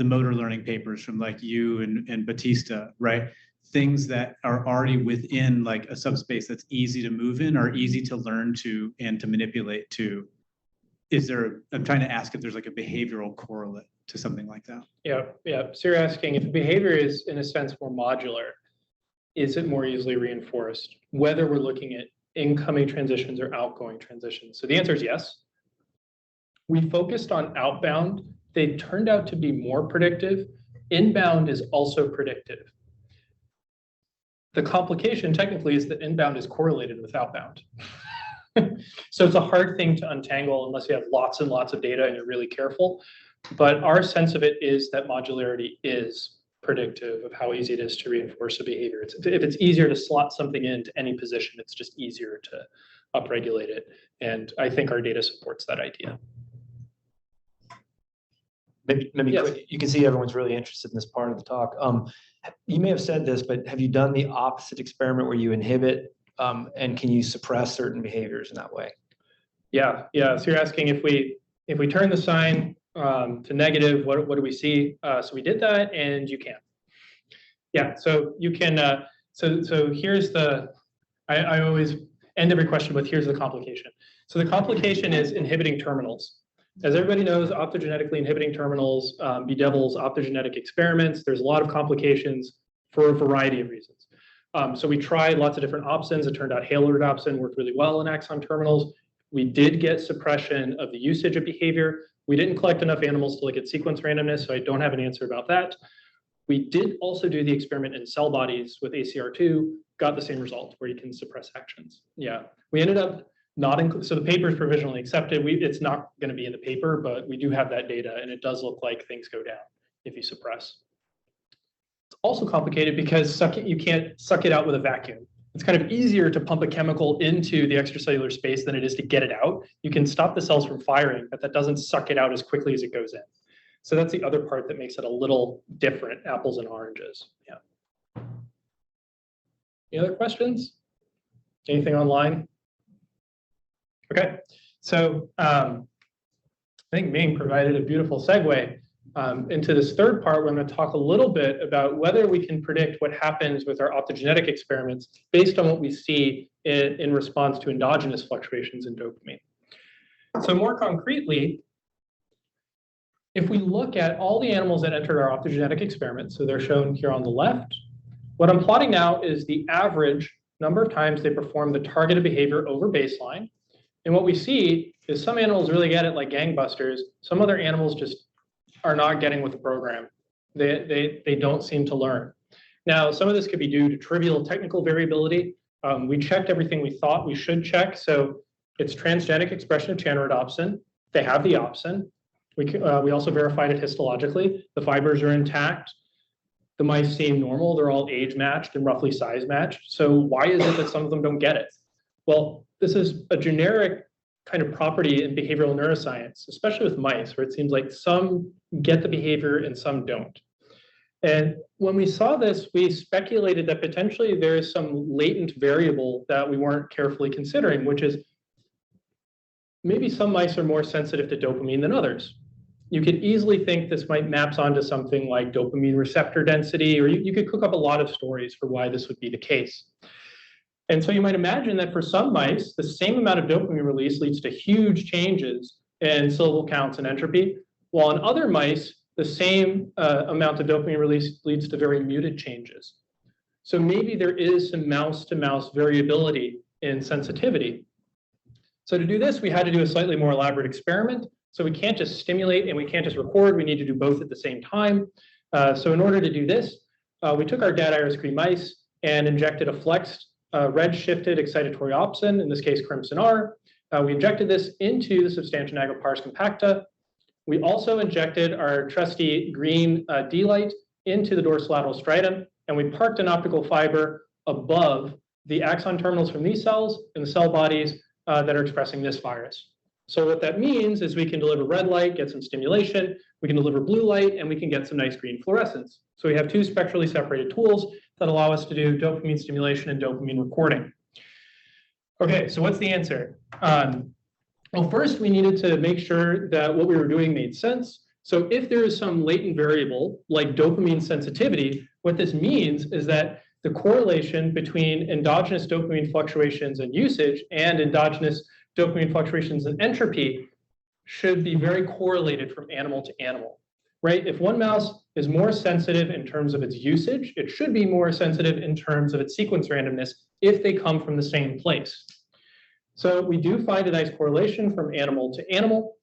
motor learning papers from like you and Batista, right? Things that are already within like a subspace that's easy to move in or easy to learn to and to manipulate to. I'm trying to ask if there's like a behavioral correlate to something like that. Yeah. So you're asking if a behavior is in a sense more modular, is it more easily reinforced? Whether we're looking at incoming transitions or outgoing transitions. So the answer is yes. We focused on outbound. They turned out to be more predictive. Inbound is also predictive. The complication technically is that inbound is correlated with outbound. So it's a hard thing to untangle unless you have lots and lots of data and you're really careful. But our sense of it is that modularity is predictive of how easy it is to reinforce a behavior. If it's easier to slot something into any position, it's just easier to upregulate it. And I think our data supports that idea. Maybe Yes. You can see everyone's really interested in this part of the talk. You may have said this, but have you done the opposite experiment where you inhibit and can you suppress certain behaviors in that way? Yeah. So you're asking if we turn the sign to negative, what do we see? So we did that, and you can. Yeah. So you can. So here's I always end every question with here's the complication. So the complication is inhibiting terminals. As everybody knows, optogenetically inhibiting terminals bedevils optogenetic experiments. There's a lot of complications for a variety of reasons. So we tried lots of different opsins. It turned out halo-rhodopsin worked really well in axon terminals. We did get suppression of the usage of behavior. We didn't collect enough animals to look at sequence randomness, so I don't have an answer about that. We did also do the experiment in cell bodies with ACR2, got the same result where you can suppress actions. Yeah, we ended up so the paper is provisionally accepted. It's not going to be in the paper, but we do have that data, and it does look like things go down if you suppress. It's also complicated because you can't suck it out with a vacuum. It's kind of easier to pump a chemical into the extracellular space than it is to get it out. You can stop the cells from firing, but that doesn't suck it out as quickly as it goes in. So that's the other part that makes it a little different, apples and oranges. Yeah. Any other questions? Anything online? Okay, so I think Ming provided a beautiful segue into this third part, where I'm going to talk a little bit about whether we can predict what happens with our optogenetic experiments based on what we see in response to endogenous fluctuations in dopamine. So more concretely, if we look at all the animals that entered our optogenetic experiments, so they're shown here on the left, what I'm plotting now is the average number of times they perform the targeted behavior over baseline. And what we see is some animals really get it like gangbusters. Some other animals just are not getting with the program. They don't seem to learn. Now, some of this could be due to trivial technical variability. We checked everything we thought we should check. So it's transgenic expression of chanorodopsin. They have the opsin. We also verified it histologically. The fibers are intact. The mice seem normal. They're all age matched and roughly size matched. So why is it that some of them don't get it? Well, this is a generic kind of property in behavioral neuroscience, especially with mice, where it seems like some get the behavior and some don't. And when we saw this, we speculated that potentially there is some latent variable that we weren't carefully considering, which is maybe some mice are more sensitive to dopamine than others. You could easily think this might maps onto something like dopamine receptor density, or you could cook up a lot of stories for why this would be the case. And so you might imagine that for some mice, the same amount of dopamine release leads to huge changes in syllable counts and entropy, while in other mice, the same amount of dopamine release leads to very muted changes. So maybe there is some mouse-to-mouse variability in sensitivity. So to do this, we had to do a slightly more elaborate experiment. So we can't just stimulate and we can't just record. We need to do both at the same time. So in order to do this, we took our dad iris cream mice and injected a flexed red-shifted excitatory opsin, in this case crimson R. We injected this into the substantia nigra pars compacta. We also injected our trusty green D-light into the dorsolateral stratum, and we parked an optical fiber above the axon terminals from these cells and the cell bodies that are expressing this virus. So what that means is we can deliver red light, get some stimulation, we can deliver blue light, and we can get some nice green fluorescence. So we have two spectrally separated tools that allow us to do dopamine stimulation and dopamine recording. Okay, so what's the answer? Well, first we needed to make sure that what we were doing made sense. So if there is some latent variable like dopamine sensitivity, what this means is that the correlation between endogenous dopamine fluctuations and usage and endogenous dopamine fluctuations and entropy should be very correlated from animal to animal, right? If one mouse is more sensitive in terms of its usage, it should be more sensitive in terms of its sequence randomness if they come from the same place. So we do find a nice correlation from animal to animal.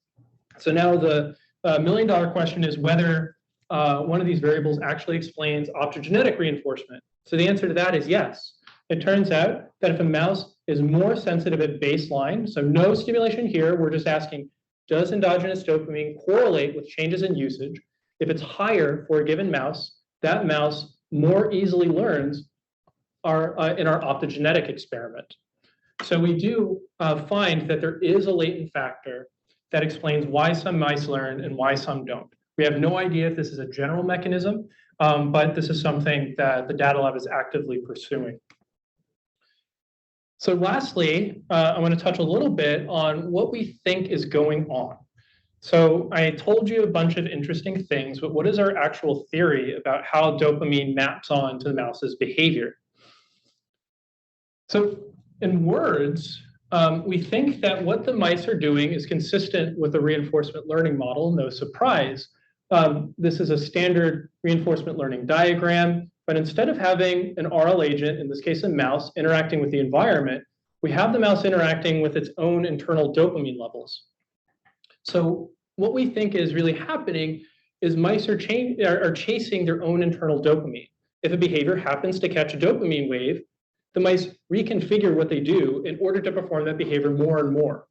So now the million-dollar question is whether one of these variables actually explains optogenetic reinforcement. So the answer to that is yes. It turns out that if a mouse is more sensitive at baseline, so no stimulation here, we're just asking, does endogenous dopamine correlate with changes in usage? If it's higher for a given mouse, that mouse more easily learns in our optogenetic experiment. So we do find that there is a latent factor that explains why some mice learn and why some don't. We have no idea if this is a general mechanism, but this is something that the data lab is actively pursuing. So lastly, I want to touch a little bit on what we think is going on. So I told you a bunch of interesting things, but what is our actual theory about how dopamine maps on to the mouse's behavior? So in words, we think that what the mice are doing is consistent with the reinforcement learning model, no surprise. This is a standard reinforcement learning diagram, but instead of having an RL agent, in this case a mouse, interacting with the environment, we have the mouse interacting with its own internal dopamine levels. So what we think is really happening is mice are chasing their own internal dopamine. If a behavior happens to catch a dopamine wave, the mice reconfigure what they do in order to perform that behavior more and more.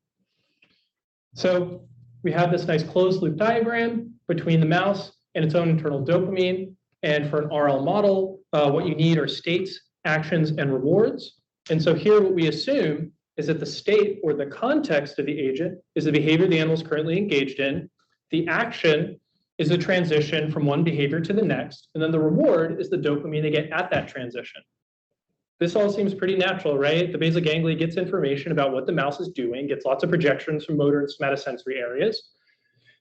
So we have this nice closed loop diagram between the mouse and its own internal dopamine. And for an RL model, what you need are states, actions, and rewards. And so here what we assume is that the state or the context of the agent is the behavior the animal is currently engaged in. The action is the transition from one behavior to the next. And then the reward is the dopamine they get at that transition. This all seems pretty natural, right? The basal ganglia gets information about what the mouse is doing, gets lots of projections from motor and somatosensory areas.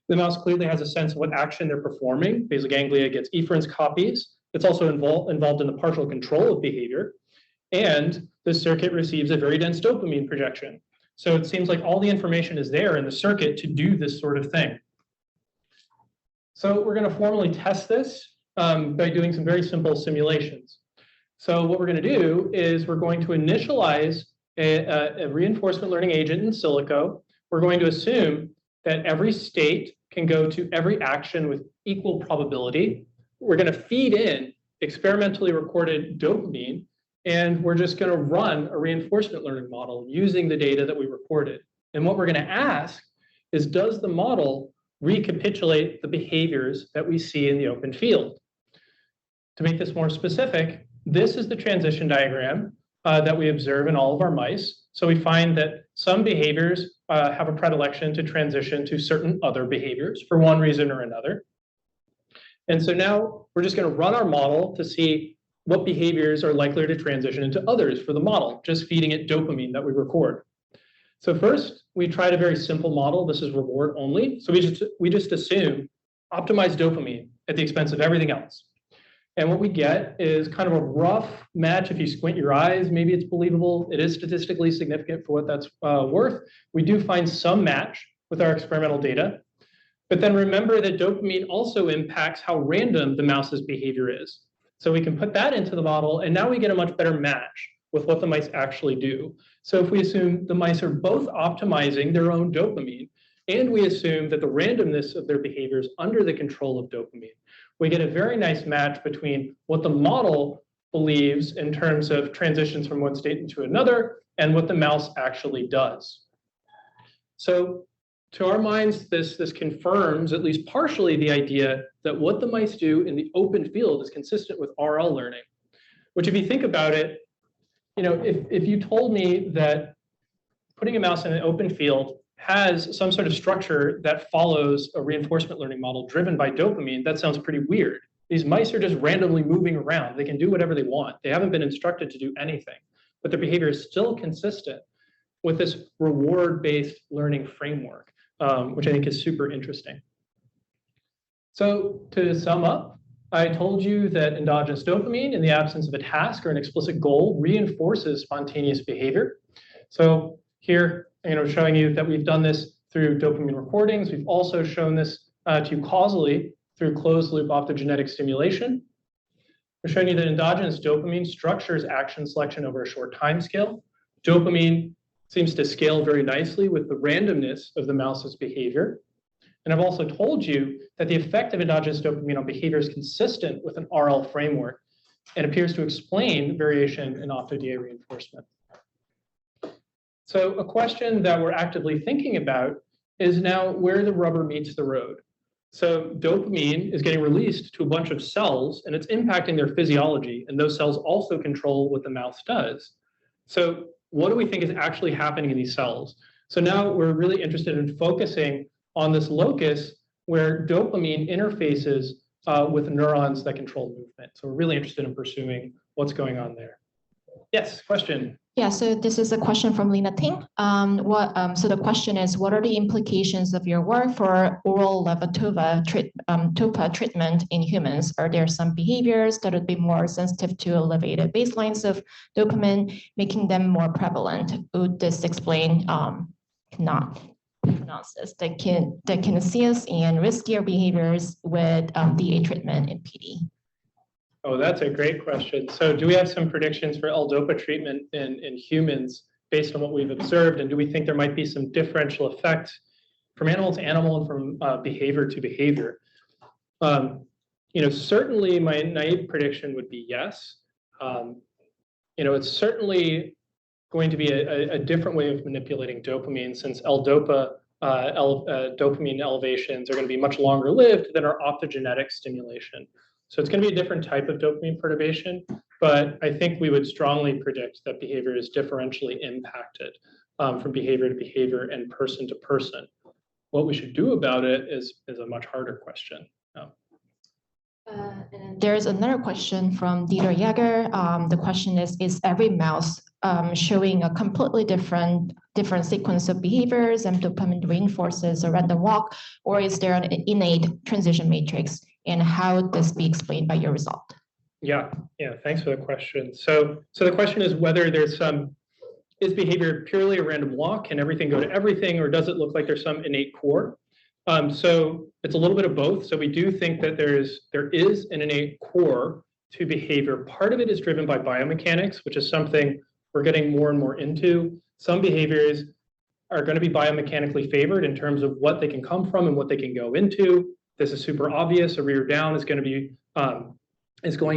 The mouse clearly has a sense of what action they're performing. Basal ganglia gets efference copies. It's also involved in the partial control of behavior. And the circuit receives a very dense dopamine projection. So it seems like all the information is there in the circuit to do this sort of thing. So we're going to formally test this by doing some very simple simulations. So what we're going to do is we're going to initialize a reinforcement learning agent in silico. We're going to assume that every state can go to every action with equal probability. We're going to feed in experimentally recorded dopamine, and we're just going to run a reinforcement learning model using the data that we recorded. And what we're going to ask is, does the model recapitulate the behaviors that we see in the open field? To make this more specific, this is the transition diagram that we observe in all of our mice. So we find that some behaviors have a predilection to transition to certain other behaviors for one reason or another. And so now we're just going to run our model to see what behaviors are likely to transition into others for the model, just feeding it dopamine that we record. So first, we tried a very simple model. This is reward only. So we just assume optimized dopamine at the expense of everything else. And what we get is kind of a rough match. If you squint your eyes, maybe it's believable. It is statistically significant for what that's worth. We do find some match with our experimental data. But then remember that dopamine also impacts how random the mouse's behavior is. So we can put that into the model, and now we get a much better match with what the mice actually do. So if we assume the mice are both optimizing their own dopamine, and we assume that the randomness of their behavior is under the control of dopamine, we get a very nice match between what the model believes in terms of transitions from one state into another and what the mouse actually does. So to our minds, this confirms, at least partially, the idea that what the mice do in the open field is consistent with RL learning, which if you think about it, if you told me that putting a mouse in an open field has some sort of structure that follows a reinforcement learning model driven by dopamine, that sounds pretty weird. These mice are just randomly moving around. They can do whatever they want. They haven't been instructed to do anything, but their behavior is still consistent with this reward-based learning framework, which I think is super interesting. So to sum up, I told you that endogenous dopamine in the absence of a task or an explicit goal reinforces spontaneous behavior. So here, showing you that we've done this through dopamine recordings. We've also shown this to you causally through closed-loop optogenetic stimulation. We're showing you that endogenous dopamine structures action selection over a short time scale. Dopamine seems to scale very nicely with the randomness of the mouse's behavior. And I've also told you that the effect of endogenous dopamine on behavior is consistent with an RL framework and appears to explain variation in opto-DA reinforcement. So a question that we're actively thinking about is now where the rubber meets the road. So dopamine is getting released to a bunch of cells and it's impacting their physiology, and those cells also control what the mouse does. So what do we think is actually happening in these cells? So now we're really interested in focusing on this locus where dopamine interfaces with neurons that control movement. So we're really interested in pursuing what's going on there. Yes, question. Yeah, so this is a question from Lena Ting. So the question is, what are the implications of your work for oral levodopa treatment in humans? Are there some behaviors that would be more sensitive to elevated baselines of dopamine, making them more prevalent? Would this explain not pronounces the kinesias and riskier behaviors with DA treatment in PD? Oh, that's a great question. So do we have some predictions for L-DOPA treatment in humans based on what we've observed? And do we think there might be some differential effects from animal to animal and from behavior to behavior? Certainly my naive prediction would be yes. It's certainly going to be a different way of manipulating dopamine, since L-DOPA dopamine elevations are going to be much longer lived than our optogenetic stimulation. So it's going to be a different type of dopamine perturbation, but I think we would strongly predict that behavior is differentially impacted from behavior to behavior and person to person. What we should do about it is a much harder question. There's another question from Dieter Jäger. The question is every mouse showing a completely different sequence of behaviors and dopamine reinforces a random walk, or is there an innate transition matrix? And how would this be explained by your result? Yeah, thanks for the question. So the question is whether is behavior purely a random walk? Can everything go to everything, or does it look like there's some innate core? So it's a little bit of both. So we do think that there is an innate core to behavior. Part of it is driven by biomechanics, which is something we're getting more and more into. Some behaviors are going to be biomechanically favored in terms of what they can come from and what they can go into. This is super obvious. A rear down is going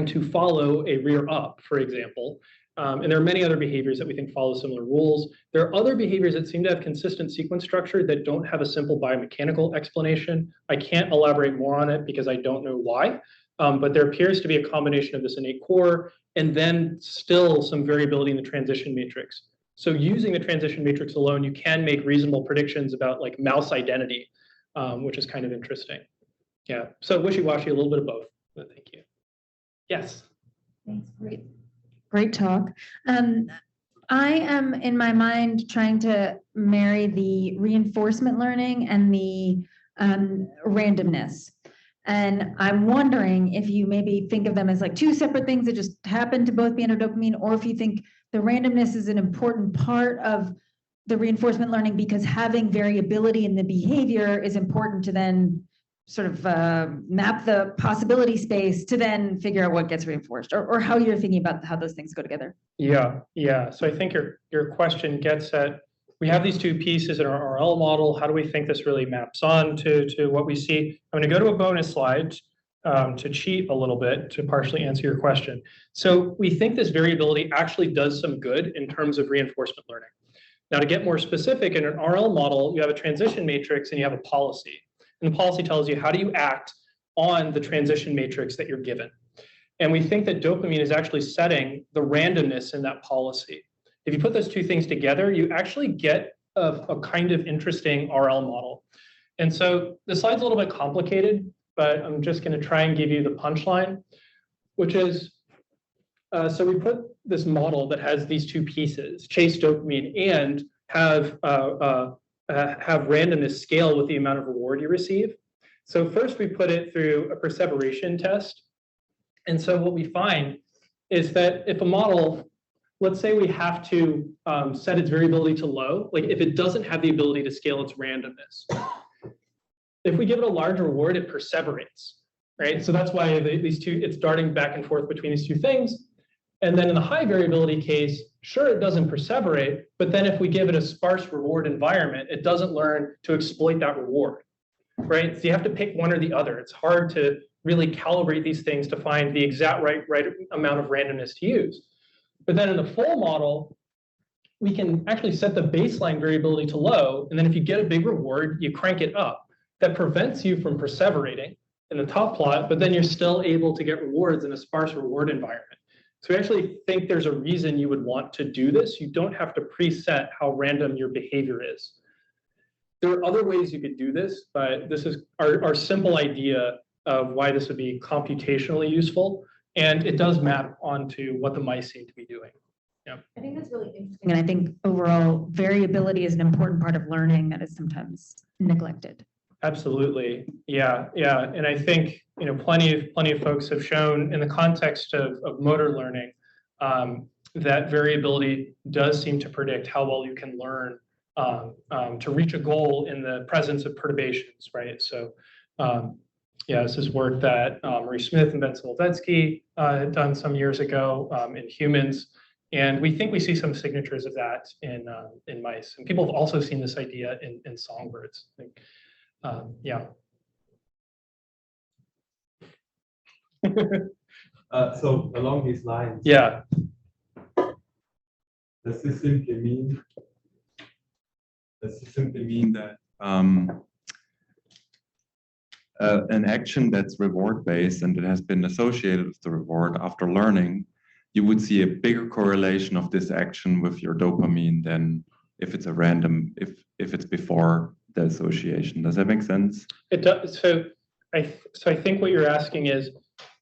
to follow a rear up, for example. And there are many other behaviors that we think follow similar rules. There are other behaviors that seem to have consistent sequence structure that don't have a simple biomechanical explanation. I can't elaborate more on it because I don't know why, but there appears to be a combination of this innate core and then still some variability in the transition matrix. So using the transition matrix alone, you can make reasonable predictions about like mouse identity, which is kind of interesting. Yeah, so wishy-washy, a little bit of both, but thank you. Yes. Thanks, great talk. I am in my mind trying to marry the reinforcement learning and the randomness. And I'm wondering if you maybe think of them as like two separate things that just happen to both be under dopamine, or if you think the randomness is an important part of the reinforcement learning because having variability in the behavior is important to then sort of map the possibility space to then figure out what gets reinforced, or how you're thinking about how those things go together. Yeah. So I think your question gets at, we have these two pieces in our RL model. How do we think this really maps on to what we see? I'm going to go to a bonus slide to cheat a little bit to partially answer your question. So we think this variability actually does some good in terms of reinforcement learning. Now, to get more specific, in an RL model, you have a transition matrix and you have a policy. And the policy tells you how do you act on the transition matrix that you're given. And we think that dopamine is actually setting the randomness in that policy. If you put those two things together, you actually get a kind of interesting RL model. And so the slide's a little bit complicated, but I'm just going to try and give you the punchline, which is, so we put this model that has these two pieces, chase dopamine and have randomness scale with the amount of reward you receive. So first we put it through a perseveration test. And so what we find is that if a model, let's say we have to set its variability to low, like if it doesn't have the ability to scale its randomness, if we give it a large reward, it perseverates, right? So that's why these two, it's darting back and forth between these two things. And then in the high variability case, sure, it doesn't perseverate, but then if we give it a sparse reward environment, it doesn't learn to exploit that reward, right? So you have to pick one or the other. It's hard to really calibrate these things to find the exact right amount of randomness to use. But then in the full model, we can actually set the baseline variability to low, and then if you get a big reward, you crank it up. That prevents you from perseverating in the top plot, but then you're still able to get rewards in a sparse reward environment. So we actually think there's a reason you would want to do this. You don't have to preset how random your behavior is. There are other ways you could do this, but this is our simple idea of why this would be computationally useful. And it does map onto what the mice seem to be doing. Yeah. I think that's really interesting. And I think overall variability is an important part of learning that is sometimes neglected. Absolutely. Yeah. And I think, plenty of folks have shown in the context of motor learning that variability does seem to predict how well you can learn to reach a goal in the presence of perturbations, right? So this is work that Marie Smith and Ben Solzhenitsky had done some years ago in humans. And we think we see some signatures of that in mice. And people have also seen this idea in songbirds. So along these lines, Yeah. does this simply mean that an action that's reward-based and it has been associated with the reward after learning, you would see a bigger correlation of this action with your dopamine than if it's a random, if it's before the association. Does that make sense? It does. So I think what you're asking is,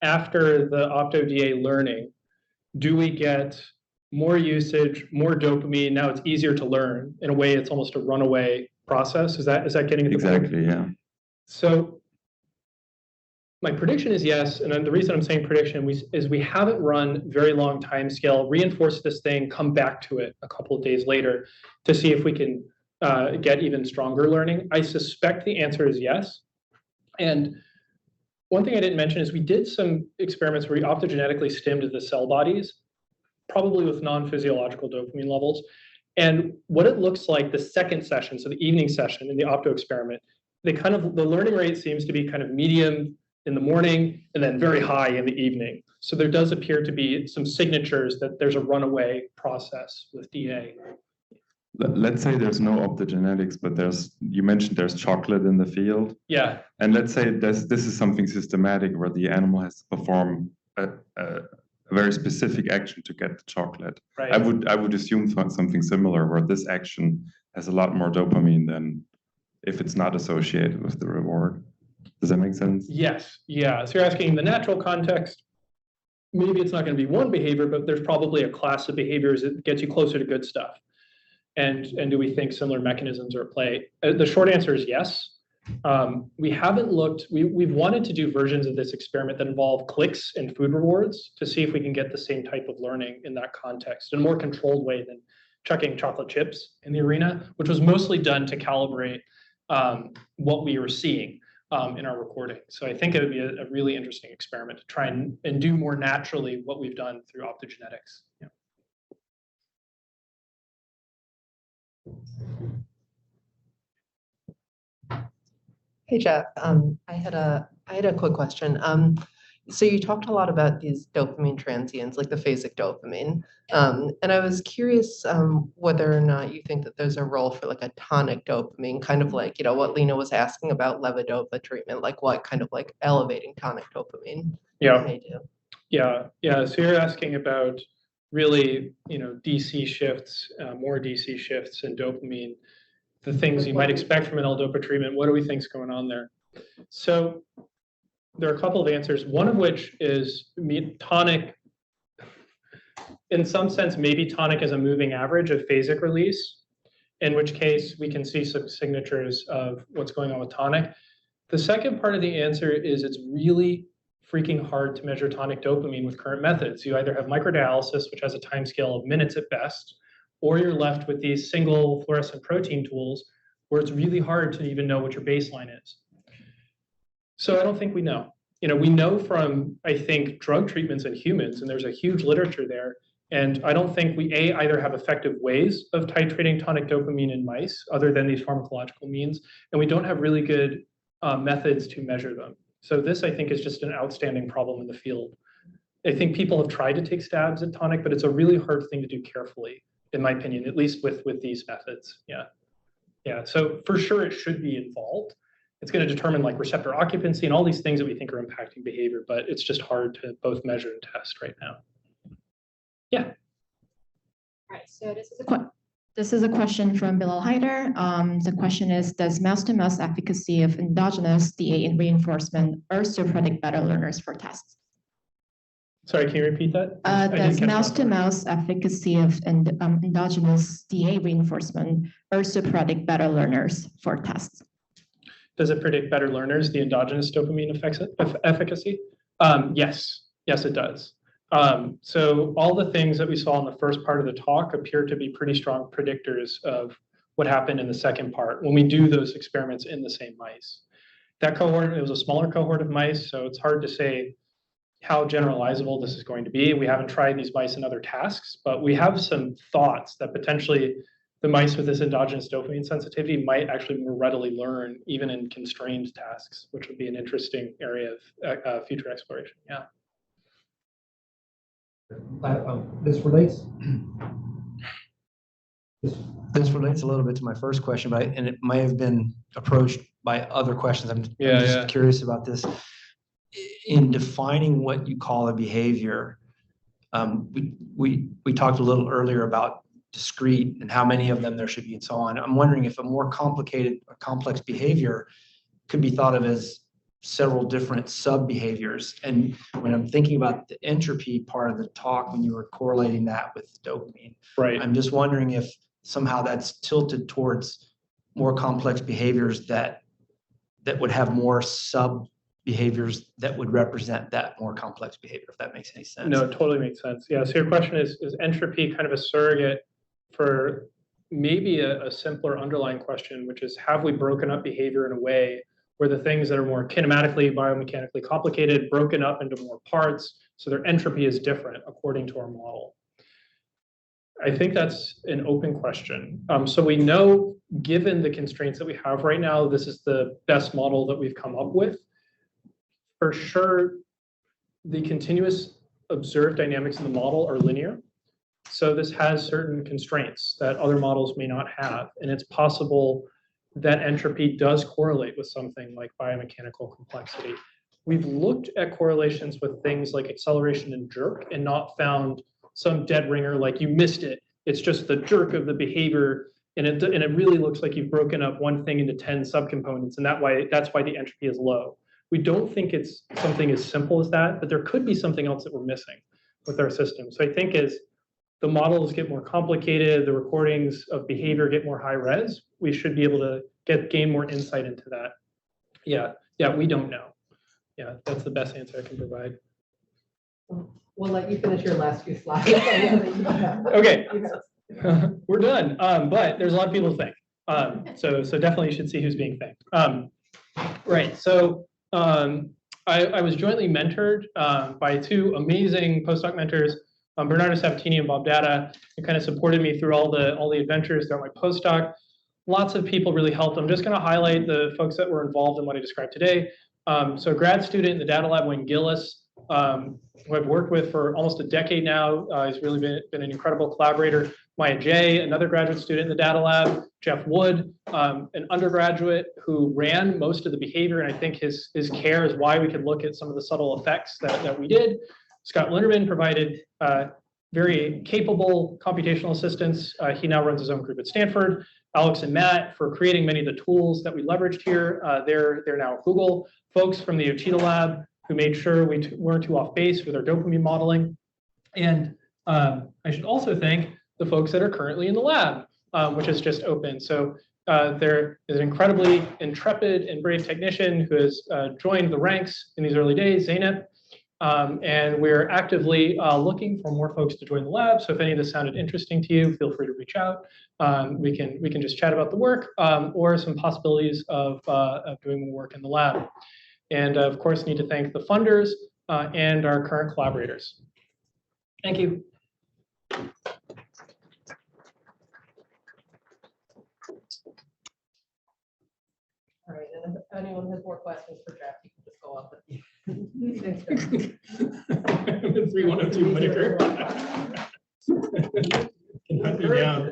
after the OptoDA learning, do we get more usage, more dopamine? Now it's easier to learn. In a way, it's almost a runaway process. Is that getting at the point? Exactly, yeah. So my prediction is yes, and the reason I'm saying prediction is we haven't run very long time scale, reinforce this thing, come back to it a couple of days later to see if we can get even stronger learning. I suspect the answer is yes. And one thing I didn't mention is we did some experiments where we optogenetically stimmed the cell bodies, probably with non-physiological dopamine levels. And what it looks like the second session, so the evening session in the opto experiment, the learning rate seems to be kind of medium in the morning and then very high in the evening. So there does appear to be some signatures that there's a runaway process with DA. Let's say there's no optogenetics, but you mentioned there's chocolate in the field. Yeah. And let's say this is something systematic where the animal has to perform a very specific action to get the chocolate. Right. I would assume something similar where this action has a lot more dopamine than if it's not associated with the reward. Does that make sense? Yes. Yeah. So you're asking in the natural context, maybe it's not going to be one behavior, but there's probably a class of behaviors that gets you closer to good stuff. And do we think similar mechanisms are at play? The short answer is yes. We haven't looked, we've wanted to do versions of this experiment that involve clicks and food rewards to see if we can get the same type of learning in that context in a more controlled way than chucking chocolate chips in the arena, which was mostly done to calibrate what we were seeing in our recording. So I think it would be a really interesting experiment to try and do more naturally what we've done through optogenetics. Yeah. Hey, Jeff, I had a quick question. So you talked a lot about these dopamine transients, like the phasic dopamine. And I was curious whether or not you think that there's a role for like a tonic dopamine, kind of like, what Lena was asking about levodopa treatment, like what kind of like elevating tonic dopamine may do. Yeah. So you're asking about really, DC shifts, more DC shifts in dopamine, the things you might expect from an L-DOPA treatment. What do we think is going on there? So there are a couple of answers, one of which is tonic. In some sense, maybe tonic is a moving average of phasic release, in which case we can see some signatures of what's going on with tonic. The second part of the answer is it's really freaking hard to measure tonic dopamine with current methods. You either have microdialysis, which has a time scale of minutes at best, or you're left with these single fluorescent protein tools where it's really hard to even know what your baseline is. So I don't think we know. We know from, I think, drug treatments in humans, and there's a huge literature there. And I don't think we either have effective ways of titrating tonic dopamine in mice other than these pharmacological means, and we don't have really good methods to measure them. So this, I think, is just an outstanding problem in the field. I think people have tried to take stabs at tonic, but it's a really hard thing to do carefully, in my opinion, at least with these methods. Yeah. So for sure, it should be involved. It's going to determine like receptor occupancy and all these things that we think are impacting behavior, but it's just hard to both measure and test right now. Yeah. All right. So this is a question from Bilal Haider. The question is, does mouse-to-mouse efficacy of endogenous DA in reinforcement also predict better learners for tests? Sorry, can you repeat that? Does mouse-to-mouse efficacy of endogenous DA reinforcement also predict better learners for tests? Does it predict better learners, the endogenous dopamine efficacy? Yes, it does. So all the things that we saw in the first part of the talk appear to be pretty strong predictors of what happened in the second part when we do those experiments in the same mice. That cohort, it was a smaller cohort of mice, so it's hard to say how generalizable this is going to be. We haven't tried these mice in other tasks, but we have some thoughts that potentially the mice with this endogenous dopamine sensitivity might actually more readily learn even in constrained tasks, which would be an interesting area of future exploration. Yeah. This relates a little bit to my first question, and it might have been approached by other questions. I'm just curious about this. In defining what you call a behavior, we talked a little earlier about discrete and how many of them there should be and so on. I'm wondering if a more complicated or complex behavior could be thought of as several different sub-behaviors. And when I'm thinking about the entropy part of the talk, when you were correlating that with dopamine, right, I'm just wondering if somehow that's tilted towards more complex behaviors that would have more sub-behaviors that would represent that more complex behavior, if that makes any sense. No, it totally makes sense. Yeah, so your question is entropy kind of a surrogate for maybe a simpler underlying question, which is, have we broken up behavior in a way where the things that are more kinematically, biomechanically complicated, broken up into more parts, so their entropy is different according to our model? I think that's an open question. So we know, given the constraints that we have right now, this is the best model that we've come up with. For sure, the continuous observed dynamics in the model are linear. So this has certain constraints that other models may not have. And it's possible that entropy does correlate with something like biomechanical complexity. We've looked at correlations with things like acceleration and jerk and not found some dead ringer like you missed it. It's just the jerk of the behavior, and it really looks like you've broken up one thing into 10 subcomponents, and that's why the entropy is low. We don't think it's something as simple as that, but there could be something else that we're missing with our system. So I think as the models get more complicated, the recordings of behavior get more high res, we should be able to gain more insight into that. Yeah, we don't know. Yeah, that's the best answer I can provide. We'll let you finish your last few slides. Okay, we're done. But there's a lot of people to thank. So definitely you should see who's being thanked. Right, so I was jointly mentored by two amazing postdoc mentors, Bernardo Sabatini and Bob Data, who kind of supported me through all the adventures throughout my postdoc. Lots of people really helped. I'm just going to highlight the folks that were involved in what I described today. So a grad student in the data lab, Wayne Gillis, who I've worked with for almost a decade now. He's really been an incredible collaborator. Maya Jay, another graduate student in the data lab. Jeff Wood, an undergraduate who ran most of the behavior, and I think his care is why we could look at some of the subtle effects that we did. Scott Linderman provided very capable computational assistance. He now runs his own group at Stanford. Alex and Matt for creating many of the tools that we leveraged here. They're now at Google. Folks from the Ochita lab who made sure we weren't too off base with our dopamine modeling. And I should also thank the folks that are currently in the lab, which is just open. So there is an incredibly intrepid and brave technician who has joined the ranks in these early days, Zainab. And we're actively looking for more folks to join the lab. So if any of this sounded interesting to you, feel free to reach out. We can just chat about the work or some possibilities of doing more work in the lab. And of course, need to thank the funders and our current collaborators. Thank you. All right, and if anyone has more questions for Jeff, you can just go up at the 3102 Whitaker. Can hunt me down.